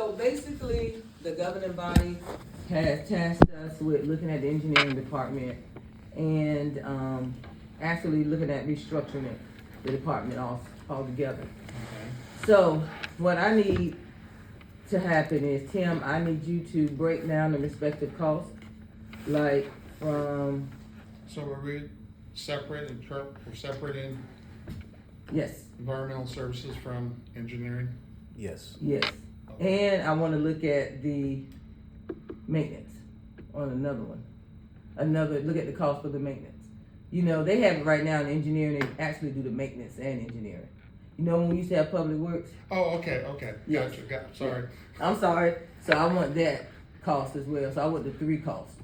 So basically, the governing body has tasked us with looking at the engineering department and, actually looking at restructuring the department altogether. Okay. So what I need to happen is, Tim, I need you to break down the respective costs, like from, So we're separating yes, environmental services from engineering? Yes. yes. And I wanna look at the maintenance on another one. Look at the cost for the maintenance. You know, they have it right now in engineering, they actually do the maintenance and engineering. You know, when we used to have public works, Oh, okay, Yes. gotcha, sorry. I'm sorry, so I want that cost as well, so I want the three costs.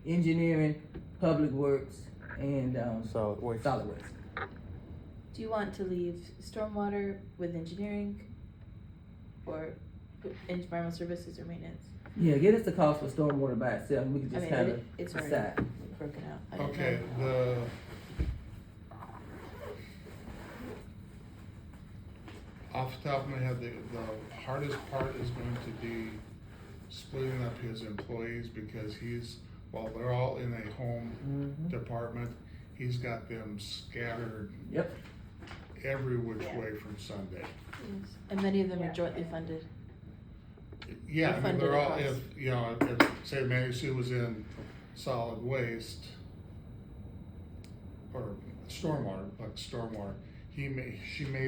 Engineering, public works, and, Solid waste. solid waste. Do you want to leave stormwater with engineering or put environmental services or maintenance? Yeah, get us the cost for stormwater by itself, and we can I just mean, kinda it's already decide. broken out. I didn't Okay, know. off the top of my head, the hardest part is going to be splitting up his employees because while they're all in a home Mhm. department, he's got them scattered Yep, every which way from Sunday. Yes. And many of them are jointly funded. Yeah, I mean, Funded they're all, across. if, say Mary Sue was in solid waste or stormwater,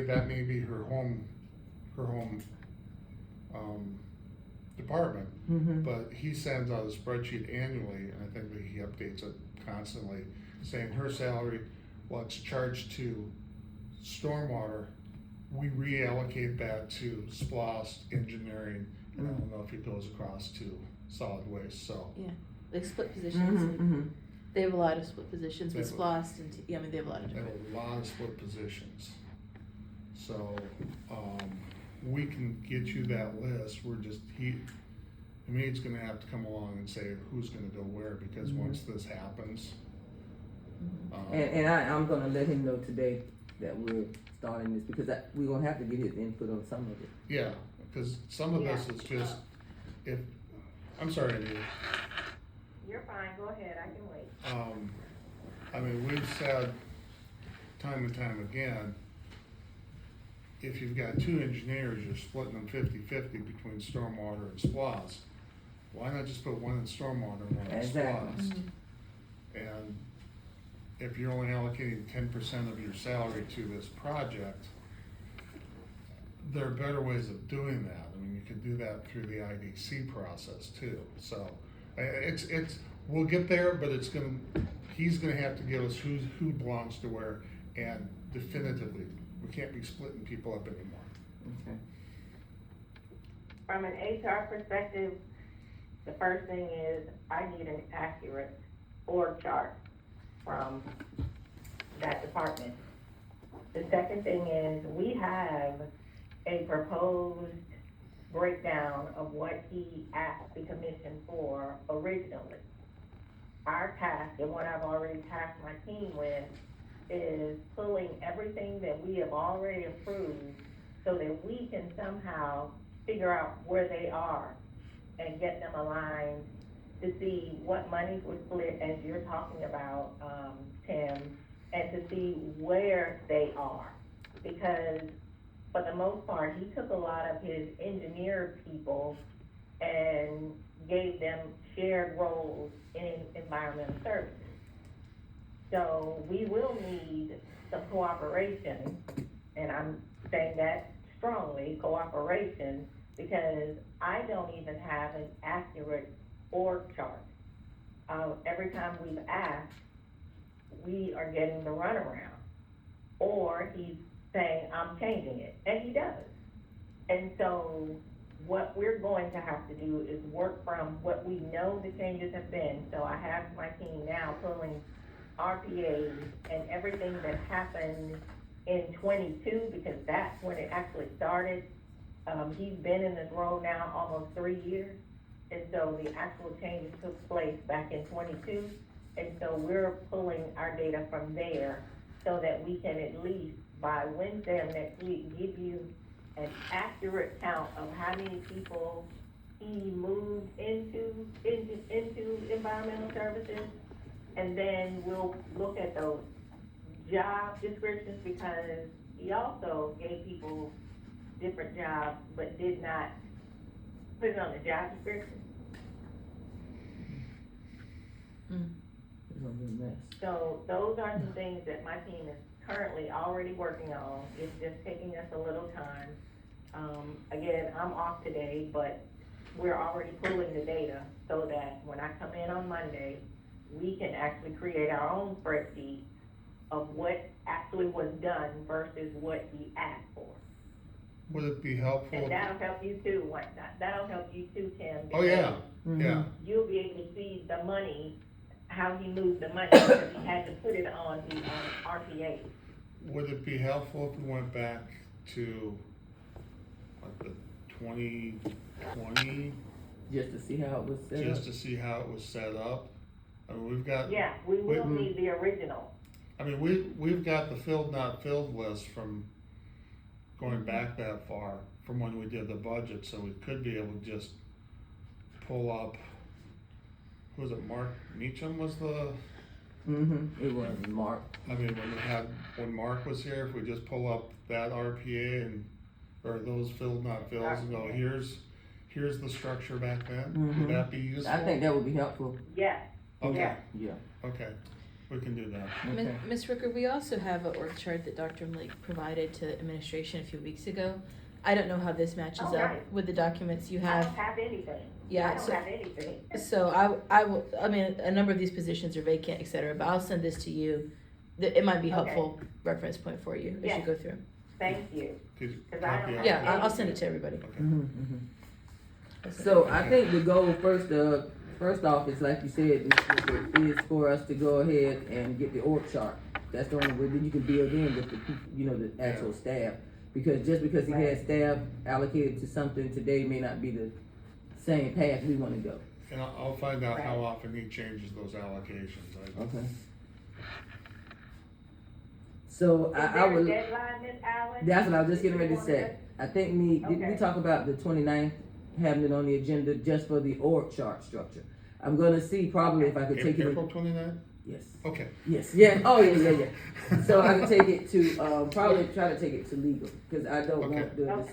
that may be her home, department. mhm, But he sends out a spreadsheet annually, and I think that he updates it constantly, saying her salary, well, it's charged to stormwater, we reallocate that to SPOS, engineering, and I don't know if it goes across to solid waste, so. Yeah, like split positions. mhm, mhm. They have a lot of split positions with They have SPOST and, I mean, they have a lot of They have different. a lot of split positions. So, we can get you that list, Hamid's gonna have to come along and say who's gonna go where, because Mhm. once this happens. And I'm gonna let him know today that we're starting this, because we're gonna have to get his input on some of it. Yeah, because some of this is just, I'm sorry, Anita. You're fine, go ahead, I can wait. I mean, we've said time and time again, if you've got two engineers, you're splitting them 50-50 between stormwater and SPOS. Why not just put one in stormwater and one in Exactly. SPOS? And if you're only allocating 10% of your salary to this project, there are better ways of doing that. I mean, you can do that through the IDC process too. So we'll get there, but he's gonna have to give us who belongs to where, and definitively, we can't be splitting people up anymore. Okay. From an HR perspective, the first thing is I need an accurate org chart from that department. The second thing is we have a proposed breakdown of what he asked the commission for originally. Our task, and what I've already tasked my team with, is pulling everything that we have already approved so that we can somehow figure out where they are and get them aligned to see what monies were split, as you're talking about, Tim, and to see where they are. Because for the most part, he took a lot of his engineer people and gave them shared roles in environmental services. So we will need some cooperation, and I'm saying that strongly, cooperation, because I don't even have an accurate org chart. Every time we've asked, we are getting the runaround, or he's saying, I'm changing it, and he does. And so what we're going to have to do is work from what we know the changes have been. So I have my team now pulling RPAs and everything that happened in 22, because that's when it actually started. He's been in this role now almost 3 years, and so the actual changes took place back in 22, and so we're pulling our data from there so that we can at least by Wednesday of next week give you an accurate count of how many people he moved into environmental services. And then we'll look at those job descriptions, because he also gave people different jobs, but did not put it on the job description. It's gonna be a mess. So those are some things that my team is currently already working on. It's just taking us a little time. Again, I'm off today, but we're already pulling the data so that when I come in on Monday, we can actually create our own spreadsheet of what actually was done versus what he asked for. Would it be helpful? And that'll help you too, that'll help you too, Tim. Oh, yeah, Mhm. yeah. You'll be able to see the money, how he moved the money, because he had to put it on the RPA. Would it be helpful if we went back to, like, the 2020, Just to see how it was set just up. to see how it was set up? I mean, we've got. Yeah, we will need the original. I mean, we've got the filled, not filled list from going back that far, from when we did the budget, so we could be able to just pull up, who was it, Mark Meacham was the, It was Mark. I mean, when Mark was here, if we just pull up that RPA and, or those filled, not fills, and go, here's the structure back then, would that be useful? I think that would be helpful. Yeah, Okay, Yeah. okay, we can do that. Okay. Ms. Ricker, we also have an org chart that Dr. Malik provided to administration a few weeks ago. I don't know how this matches Oh, up nice. with the documents you I have. don't have anything. Yeah, I don't so- have anything. So I mean, a number of these positions are vacant, et cetera, but I'll send this to you. It might be helpful reference point for you as Yeah. you go through. Thank you. Could you 'Cause I copy don't out? Yeah, I'll send it to everybody. Okay. So I think the goal first off is like you said, is for us to go ahead and get the org chart. That's the only way that you can build in with the people, the actual staff. Because just because he has staff allocated to something today may not be the same path we wanna go. And I'll find out how Right. often he changes those allocations. Okay. So Is I there a would, deadline, Ms. Allen? that's what I was just getting ready to say. I think didn't we Okay. talk about the 29th, having it on the agenda just for the org chart structure? I'm gonna see probably if I could take it. April 29th? Yes. Okay. Yes, yeah, oh, yeah. So I can take it to, probably try to take it to legal, cause I don't Okay. want Okay.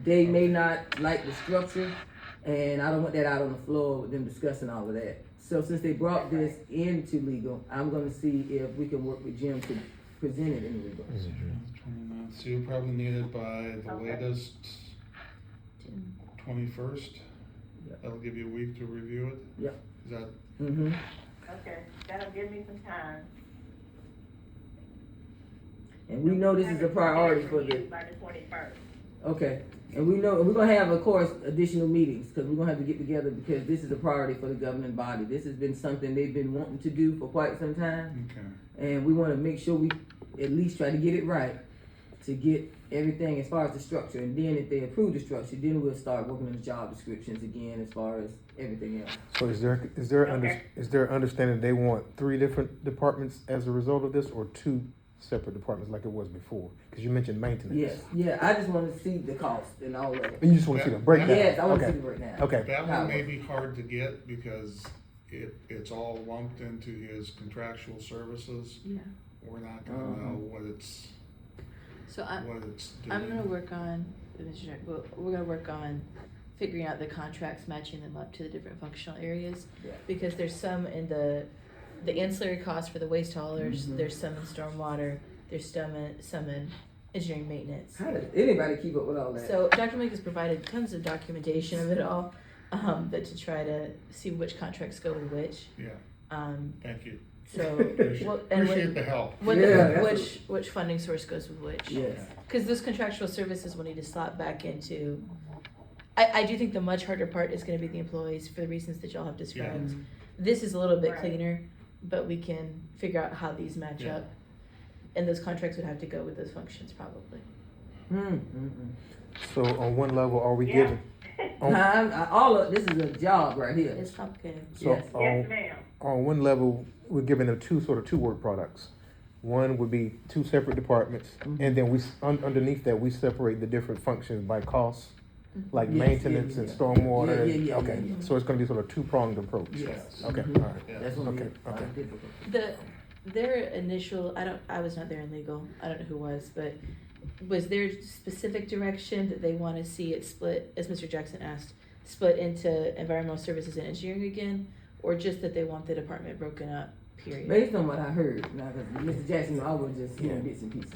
they may not like the structure, and I don't want that out on the floor with them discussing all of that. So since they brought this into legal, I'm gonna see if we can work with Jim to present it in legal. 29th, so you'll probably need it by the Okay. latest 21st? Yeah. That'll give you a week to review it? Yeah. Is that, Mm-hmm. Okay, that'll give me some time. And we know this is a priority for the, By the 21st. okay, and we know, we're gonna have, of course, additional meetings, cause we're gonna have to get together, because this is a priority for the governing body. This has been something they've been wanting to do for quite some time. okay. And we wanna make sure we at least try to get it right, to get everything as far as the structure, and then if they approve the structure, then we'll start working on the job descriptions again as far as everything else. So is there understanding they want 3 different departments as a result of this, or 2 separate departments like it was before? Because you mentioned maintenance. Yes, yeah, I just wanna see the cost and all of it. And you just want to see the breakdown. Yes, I wanna see Okay. the breakdown. Okay. That one may be hard to get because it's all lumped into his contractual services. Yeah. We're not gonna know what it's So doing. I'm gonna work on, we're gonna work on figuring out the contracts, matching them up to the different functional areas. Yeah. Because there's some in the ancillary costs for the waste haulers, Mhm. there's some in stormwater, there's some in engineering maintenance. How does anybody keep up with all that? So Dr. Malik has provided tons of documentation of it all, but to try to see which contracts go with which. Yeah, thank you. So, Appreciate and the help. Yeah, which funding source goes with which. Yes. Because those contractual services will need to slot back into, I do think the much harder part is gonna be the employees for the reasons that y'all have described. This is a little bit Right. cleaner, but we can figure out how these match Yeah. up. And those contracts would have to go with those functions probably. So on one level, are we Yeah. giving? All of this is a job right here. It's complicated. So Yes. Yes, ma'am. on one level, we're giving them two work products. one would be two separate departments, and then underneath that, we separate the different functions by costs, like Yes, maintenance yeah, and yeah. stormwater. Yeah, Okay, yeah. so it's gonna be sort of two-pronged approach. Yes. Okay, Mhm. all right. Yeah. That's gonna be Okay, a lot okay. difficult. Their initial, I was not there in legal, I don't know who was, but was there specific direction that they wanna see it split, as Mr. Jackson asked, split into environmental services and engineering again? Or just that they want the department broken up, period? Based on what I heard, now, 'cause Mr. Jackson, you know, I was just hearing bits and pieces.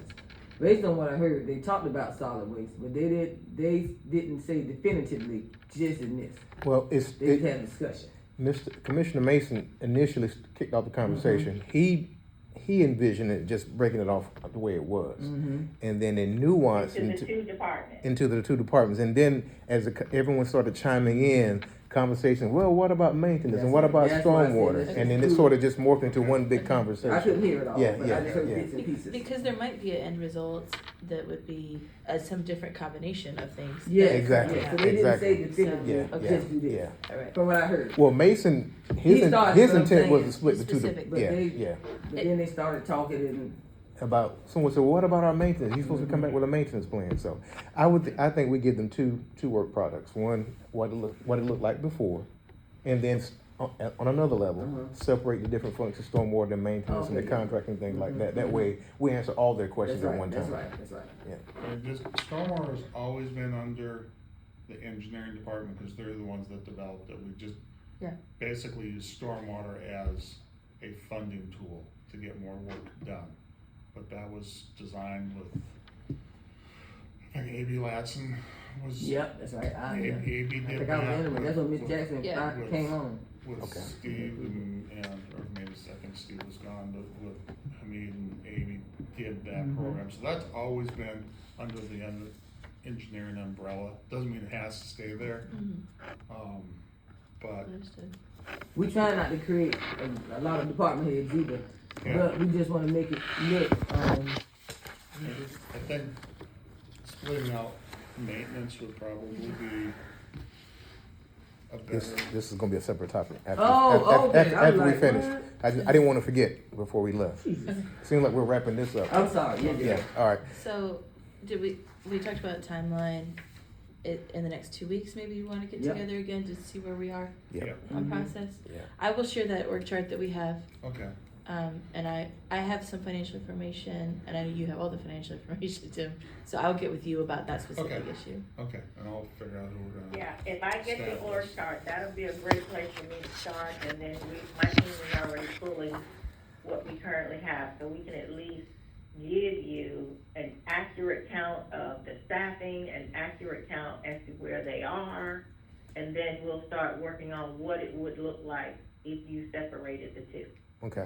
Based on what I heard, they talked about solid waste, but they didn't say definitively just in this. Well, They had a discussion. Commissioner Mason initially kicked off the conversation. He envisioned it just breaking it off the way it was, and then it nuanced To the two departments. into the two departments. And then as everyone started chiming in, conversation, well, what about maintenance and what about That's why I said stormwater? that's And then it true. sort of just morphed into one big conversation. I couldn't hear it all, Yeah, but yeah, I just heard yeah. bits and pieces. Because there might be an end result that would be some different combination of things. Yeah, Exactly, yeah, so they didn't say exactly. definitively, Yeah, yeah, just do this, yeah. Alright, from what I heard. Well, Mason, He started, his but I'm intent was saying to split the two. specific, but Yeah, they- yeah. But then they started talking and, About someone said, well, what about our maintenance? He's supposed to come back with a maintenance plan. So I think we give them two work products. One, what it looked like before, and then on another level, separate the different functions, stormwater and maintenance and the Okay. contracting, things like that. That way, we answer all their that's questions at right, one time. that's right, that's right. And this, stormwater's always been under the engineering department, cause they're the ones that developed it, we just Yeah. basically use stormwater as a funding tool to get more work done. But that was designed with, I think A.B. Latson was. Yep, that's right. A.B. I did think I was that in it, that's when Miss with- Jackson Yeah. came on. With Okay. Steve and, or maybe I think Steve was gone, but with Hamid and Amy did that program. So that's always been under the engineering umbrella. Doesn't mean it has to stay there. But understood. We try not to create a lot of department heads either, Yeah. but we just wanna make it look, I think splitting out maintenance would probably be a This better. is gonna be a separate topic. After, Oh, okay. I'm after we like, finish. what? I didn't want to forget before we left. Jesus. Seems like we're wrapping this up. I'm sorry, yeah. Yeah, all right. So, did we talked about timeline, in the next 2 weeks, maybe you wanna get Yeah. together again to see where we are Yeah, on Mhm. process? yeah. I will share that org chart that we have, Okay, and I have some financial information, and I know you have all the financial information, Tim, so I'll get with you about that specific Okay. issue. okay, and I'll figure out who we're gonna. Yeah, if I get the establish. org chart, that'll be a great place for me to start, and then my team is already pulling what we currently have, so we can at least give you an accurate count of the staffing, an accurate count as to where they are, and then we'll start working on what it would look like if you separated the two. Okay,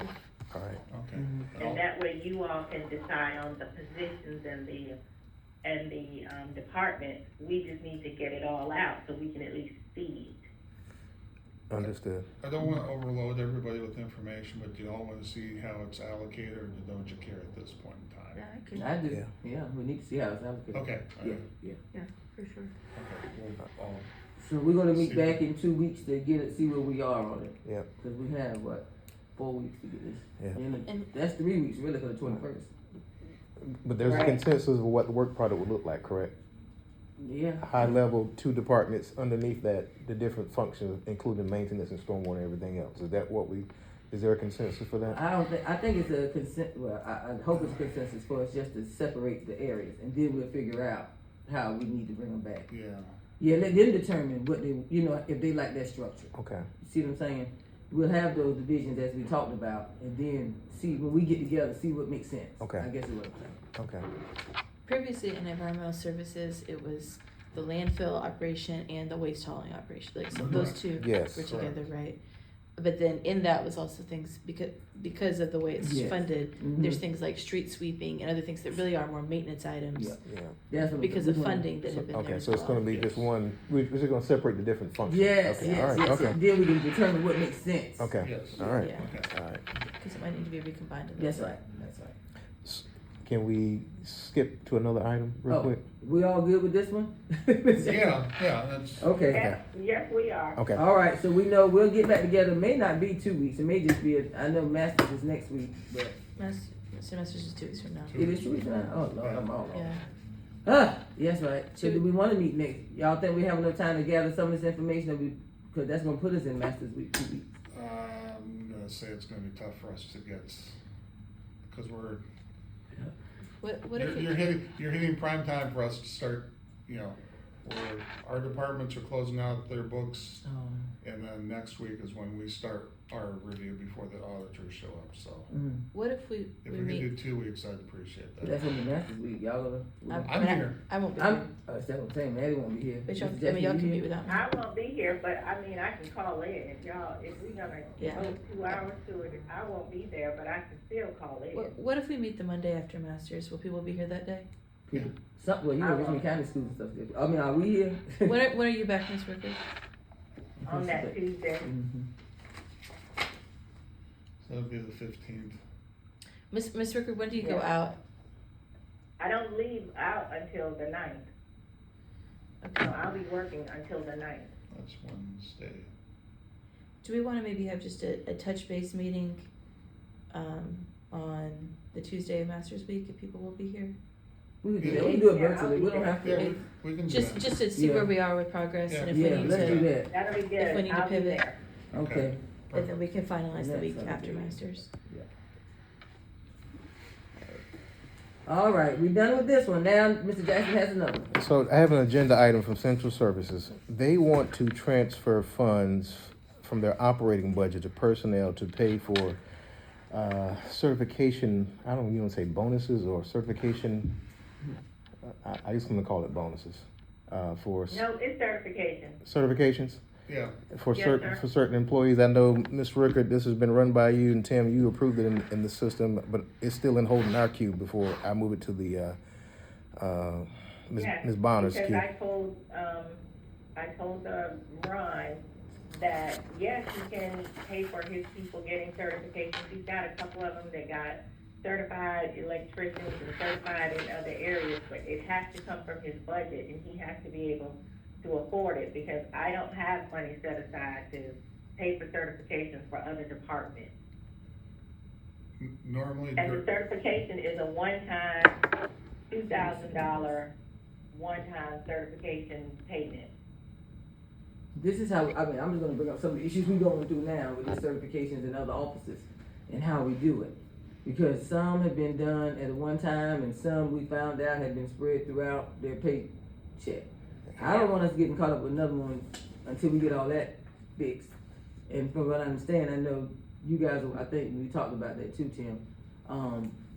all right. Okay. And that way you all can decide on the positions and the department. We just need to get it all out so we can at least see Understood. I don't wanna overload everybody with information, but do y'all wanna see how it's allocated, or don't you care at this point in time? I could, I do, yeah, we need to see how it's allocated. Okay, Yeah, okay, yeah. for sure. well, So we're gonna meet See. back in 2 weeks to get it, see where we are on it. Yeah. Cause we have, 4 weeks to get this. Yeah. And that's 3 weeks really for the 21st. But there's a Right. consensus of what the work product would look like, correct? Yeah. High level, two departments, underneath that, the different functions, including maintenance and stormwater and everything else. Is that what is there a consensus for that? I think it's a consent, well, I hope it's a consensus for us just to separate the areas and then we'll figure out how we need to bring them back. yeah, Yeah, let them determine what they, if they like that structure. Okay, See what I'm saying? We'll have those divisions as we talked about and then see, when we get together, see what makes sense. Okay. I guess is what I'm saying. okay. Previously in environmental services, it was the landfill operation and the waste hauling operation, like, so those two Yes. were together, right? But then in that was also things, because of the way it's Yes. funded, Mhm. there's things like street sweeping and other things that really are more maintenance items Yeah. Yeah. That's what because we're of doing. funding that have been there Okay, as so it's well. gonna be just one, we're just gonna separate the different functions. Yes, Okay, yes, all right, yes. okay. Then we can determine what makes sense. Okay, yes. all right, Yeah. Okay. all right. Because it might need to be recombined. in That's those. right, that's right. Can we skip to another item real Oh, quick? we all good with this one? Yeah, that's. Okay. it. Yes, we are. Okay, All right, so we know we'll get back together. May not be 2 weeks. It may just be I know Masters is next week, but Semester's is 2 weeks from now. It is 2 weeks now? Oh, Lord, I'm all Yeah. Yes, right. So do we wanna meet next, y'all think we have enough time to gather some of this information that cause that's gonna put us in Masters Week 2 weeks? I'm gonna say it's gonna be tough for us to get, cause What if you're hitting prime time for us to start, you know, where our departments are closing out their books, and then next week is when we start our review before the auditors show up, so. what if we If we meet? could do 2 weeks, I'd appreciate That's that. gonna be Masters Week, y'all I'm here. I won't be here. that's what I'm saying, Maddie won't be here. But y'all, Mr. I Jackson, mean, y'all you can here? meet without me. I won't be here, but I mean, I can call in if we gonna Yeah. go 2 hours to it, I won't be there, but I can still call in. What if we meet the Monday after Masters? Will people be here that day? Well, you know, Richmond County schools and stuff. I mean, are we here? When are you back, Ms. Rickard? On that Tuesday. So it'll be the 15th. Miss Rickard, when do you go Yeah. out? I don't leave out until the 9th, Okay. so I'll be working until the 9th. That's Wednesday. Do we wanna maybe have just a touch base meeting, on the Tuesday of Masters Week, if people will be here? We can do that. We can do it Yeah, virtually. We don't have Yeah, to. we can do Just that. to see Yeah. where we are with progress, and if we Yeah, need let's do to, that. That'll be good. If we need to I'll be pivot. there. Okay. and then we can finalize the Next week Sunday. after Masters. All right, we done with this one. Now, Mr. Jackson has another one. So I have an agenda item from Central Services. They want to transfer funds from their operating budget to personnel to pay for certification. I don't even want to say bonuses or certification. I just want to call it bonuses for No, it's certification. certifications Yeah, for Yes, certain sir. for certain employees. I know, Ms. Rickard, this has been run by you, and Tim, you approved it in the system, but it's still in holding our queue before I move it to the Yes, Ms. Bonner's because queue. I told Ron that, yes, he can pay for his people getting certifications. He's got a couple of them that got certified electricians and certified in other areas, but it has to come from his budget, and he has to be able to afford it, because I don't have money set aside to pay for certifications for other departments. normally, And the certification is a one-time, $2,000, one-time certification payment. This is how, I'm just gonna bring up some of the issues we're going through now with the certifications in other offices and how we do it. Because some have been done at one time and some we found out had been spread throughout their paycheck. I don't want us getting caught up with another one until we get all that fixed. And from what I understand, I know you guys, I think we talked about that too, Tim,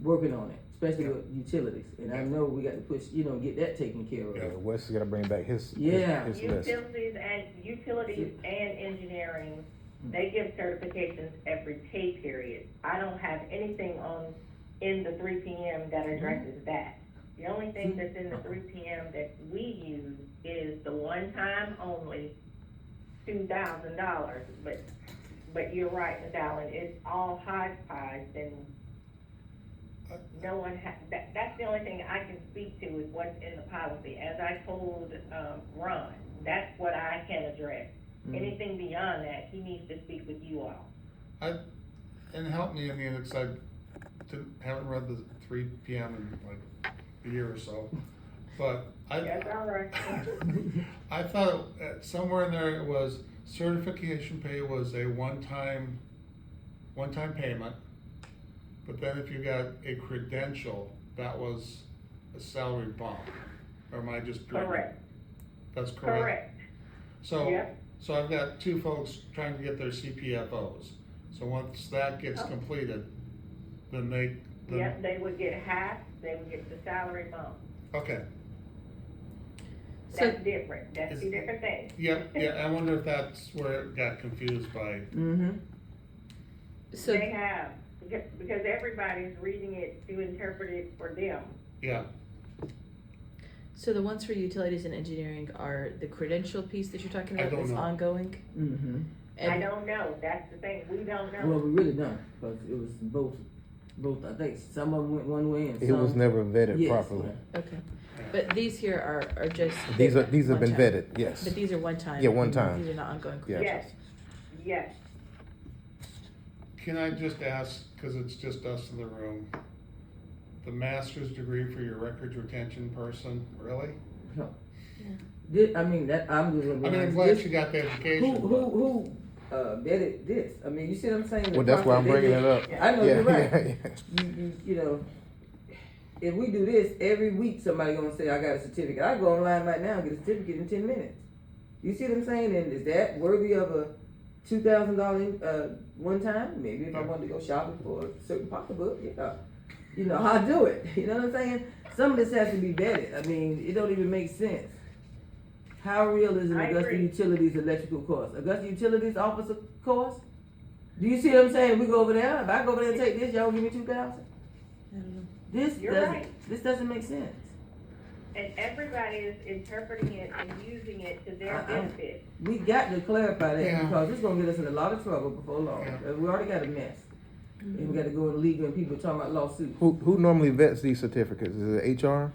working on it, especially with utilities. And I know we got to push, get that taken care of. Yeah. Wes is gonna bring back his Yeah. his list. Utilities and engineering, they give certifications every pay period. I don't have anything in the 3 PM that addresses that. The only thing that's in the 3 PM that we use is the one time only, $2,000, but you're right, Ms. Allen, it's all hodgepodge, and no one that's the only thing I can speak to is what's in the policy. As I told, Ron, that's what I can address. Anything beyond that, he needs to speak with you all. and help me, I mean, it's like, haven't read the 3 PM in like a year or so, but That's all right. I thought somewhere in there it was certification pay was a one-time payment, but then if you got a credential, that was a salary bump. Or am I just dreaming? Correct. That's correct. Correct. So, Yep. so I've got 2 folks trying to get their CPFOs. So once that gets completed, then Yep, they would get half, they would get the salary bump. okay. So, That's different, that's 2 different things. Yeah, I wonder if that's where it got confused by, so, They have, because everybody's reading it to interpret it for them. yeah. so the ones for utilities and engineering are the credential piece that you're talking I about don't that's know. ongoing? I And don't know, that's the thing, we don't know. Well, we really don't, because it was both, I think some of them went one way and some. It was never vetted Yes, properly. okay, but these here are just. These have been one-time. vetted, yes. But these are one time. Yeah, one time. These are not ongoing Yeah. credentials. Yes, Can I just ask, cause it's just us in the room, the master's degree for your records retention person, really? I mean, that, I'm just gonna be I mean, I'm honest. glad This- she got the education. Who vetted this? I mean, you see what I'm saying? The Well, that's why I'm process they bringing it did- up. I know, Yeah, you're right. yeah, yeah. You know, if we do this every week, somebody gonna say, I got a certificate. I go online right now and get a certificate in 10 minutes. You see what I'm saying? And is that worthy of a $2,000 one time? Maybe if I wanted to go shopping for a certain pocketbook, yeah. You know, I'll do it. You know what I'm saying? Some of this has to be vetted. I mean, it don't even make sense. How real is an I Augusta agree. Utilities electrical course? Augusta Utilities officer course? Do you see what I'm saying? We go over there. If I go over there and take this, y'all give me 2,000. I don't know. This You're doesn't. right. This doesn't make sense. And everybody is interpreting it and using it to their benefit. We got to clarify that Yeah. because it's gonna get us in a lot of trouble before long. Yeah. We already got a mess. And we got to go in legal and people talking about lawsuits. Who normally vets these certificates? Is it HR?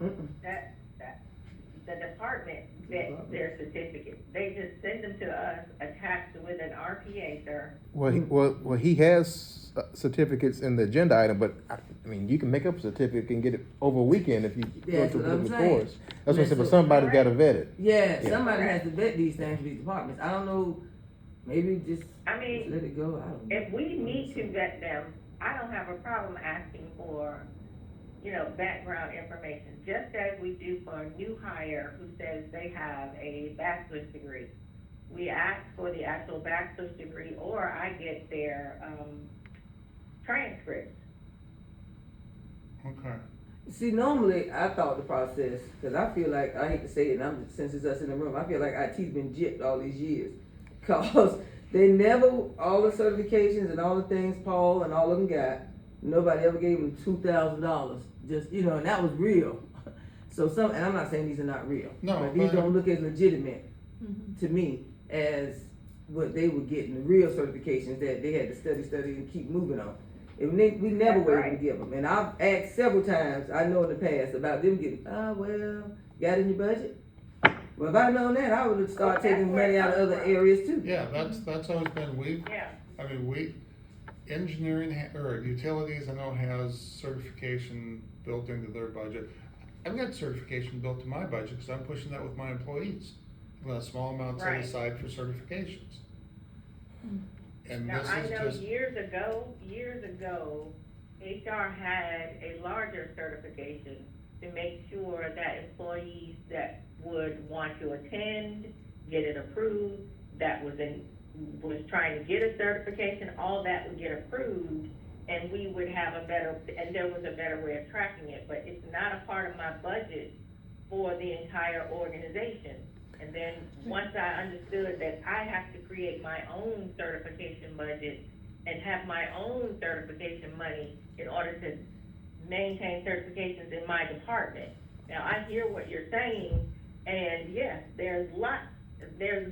Mm-mm. That, the department vets their certificate. They just send them to us attached with an RPA, sir. Well, he has certificates in the agenda item, but I mean, you can make up a certificate and get it over a weekend if you go That's to a what I'm particular saying. course. That's what I said, but That's somebody's got to vet it. Yeah, Yeah. somebody has to vet these things for these departments. I don't know. Maybe just I mean, let it go. I don't know. if we need to vet them, I don't have a problem asking for, background information, just as we do for a new hire who says they have a bachelor's degree. We ask for the actual bachelor's degree, or I get their, transcripts. Okay. See, normally I thought the process, because I feel like, I hate to say it, and since it's us in the room, I feel like IT's been gypped all these years. Because they never, all the certifications and all the things Paul and all of them got, nobody ever gave them $2,000. Just, and that was real. So and I'm not saying these are not real. No, But these but- don't look as legitimate Mhm. to me as what they were getting, the real certifications that they had to study and keep moving on. And we never That's were able right. to give them. And I've asked several times, I know in the past, about them getting, got it in your budget? Well, if I'd known that, I would have started Well, taking that's where money it out of comes other from. areas too. Yeah, that's always been, Yeah. engineering or utilities, I know has certification built into their budget. I've got certification built to my budget because I'm pushing that with my employees. I've got a small amount set Right. aside for certifications. And Now, this I is know just, years ago, HR had a larger certification to make sure that employees that would want to attend, get it approved, that was trying to get a certification, all that would get approved, and we would have and there was a better way of tracking it, but it's not a part of my budget for the entire organization. And then, once I understood that I have to create my own certification budget and have my own certification money in order to maintain certifications in my department. Now, I hear what you're saying, and yes, there's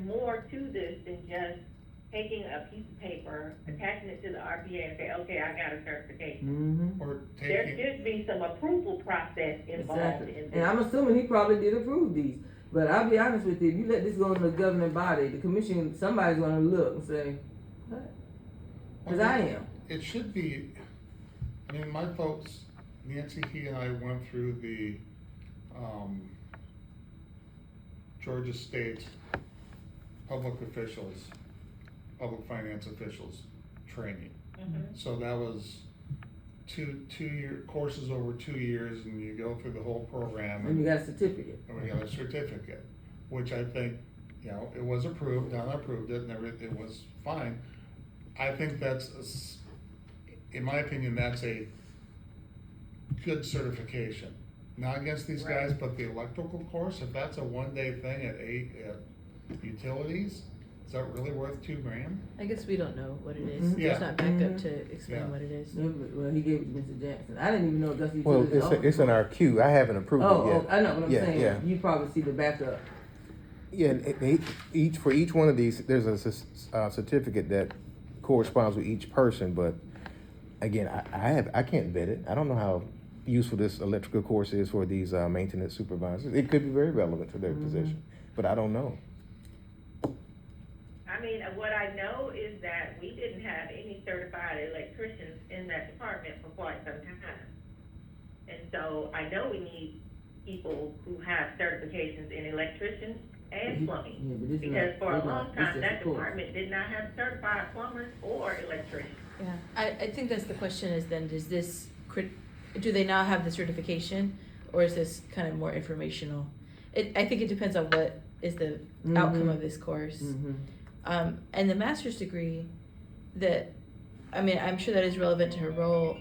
more to this than just taking a piece of paper, attaching it to the RPA and say, okay, I got a certification. Mm-hmm. or There taking, should be some approval process involved Exactly. in And this. I'm assuming he probably did approve these. But I'll be honest with you, if you let this go in the governing body, the commission, somebody's gonna look and say, what? Cause I am. it should be, I mean, my folks, Nancy, he and I went through the, Georgia State public finance officials training. Mhm. So that was two-year courses over 2 years, and you go through the whole program. And you got a certificate. And we got a certificate, which I think, it was approved, Donna approved it, and everything, it was fine. I think in my opinion, that's a good certification. Not against these Right. guys, but the electrical course, if that's a one-day thing at utilities, is that really worth $2,000? I guess we don't know what it is. Mhm. Yeah. There's not backup Mhm. to explain Yeah. what it is. Well, he gave it to Mr. Jackson. I didn't even know Augusta Well, Utilities. it's in our queue. I haven't approved it yet. I know what I'm Yeah, saying. yeah. You probably see the backup. Yeah, and each one of these, there's a certificate that corresponds with each person, but again, I can't vet it. I don't know how useful this electrical course is for these maintenance supervisors. It could be very relevant to their position, but I don't know. I I mean, what I know is that we didn't have any certified electricians in that department for quite some time. And so I know we need people who have certifications in electrician and plumbing. Yeah, but this is Because not- for a it's not- long it's time, just that a course. department did not have certified plumbers or electricians. Yeah, I think that's the question is then, do they now have the certification, or is this kind of more informational? I think it depends on what is the outcome of this course. And the master's degree, I'm sure that is relevant to her role.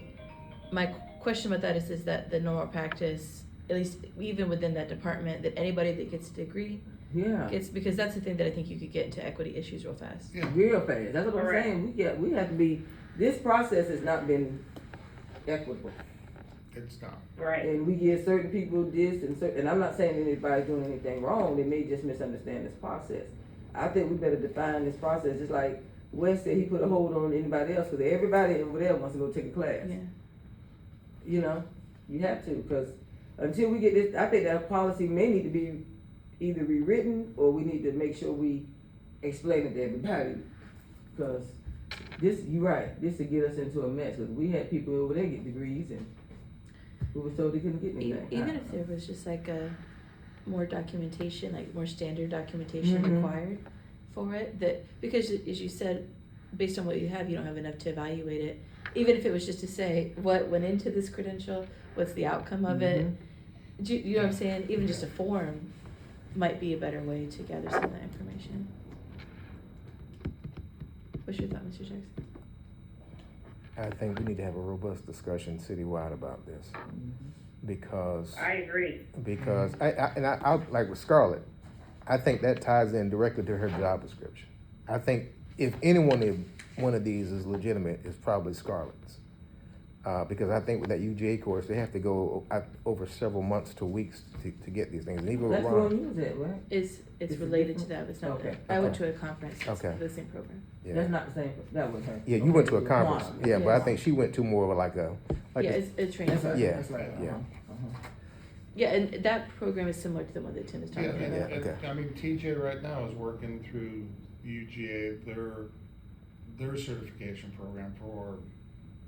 My question about that is that the normal practice, at least even within that department, that anybody that gets a degree Yeah. gets, because that's the thing that I think you could get into equity issues real fast. Yeah. Real fast. That's what I'm Correct. saying. We have to be. This process has not been equitable, It's not. Right. and we give certain people this and I'm not saying anybody's doing anything wrong. They may just misunderstand this process. I think we better define this process. Just like Wes said, he put a hold on anybody else because everybody over there wants to go take a class. Yeah. You know, you have to, because until we get this, I think that policy may need to be either rewritten or we need to make sure we explain it to everybody. Because this, you're right, this would get us into a mess. Because we had people over there get degrees and we were told they couldn't get anything. Even if there was just like a more documentation, like more standard documentation Mhm. required for it, because as you said, based on what you have, you don't have enough to evaluate it. Even if it was just to say what went into this credential, what's the outcome of it, you know what I'm saying? Even just a form might be a better way to gather some of that information. What's your thought, Mr. Jackson? I think we need to have a robust discussion citywide about this, because I agree. I like with Scarlett, I think that ties in directly to her job description. I think if one of these is legitimate, it's probably Scarlett's. Because I think with that UGA course, they have to go over several months to weeks to get these things. And even That's with what Ron, you was at, right? It's Is it related to different? that, but it's not Okay. I went to a conference, it's Okay. the same program. yeah, That's not the same, that was her. yeah, you went to a Okay, conference, Quantum. yeah, but I think she went to more of like a, Yeah, it's training. That's right, Yeah, that's right. yeah. Yeah, and that program is similar to the one that Tim is Yeah, talking and, about. Yeah, okay. I mean, TJ right now is working through UGA, their certification program for,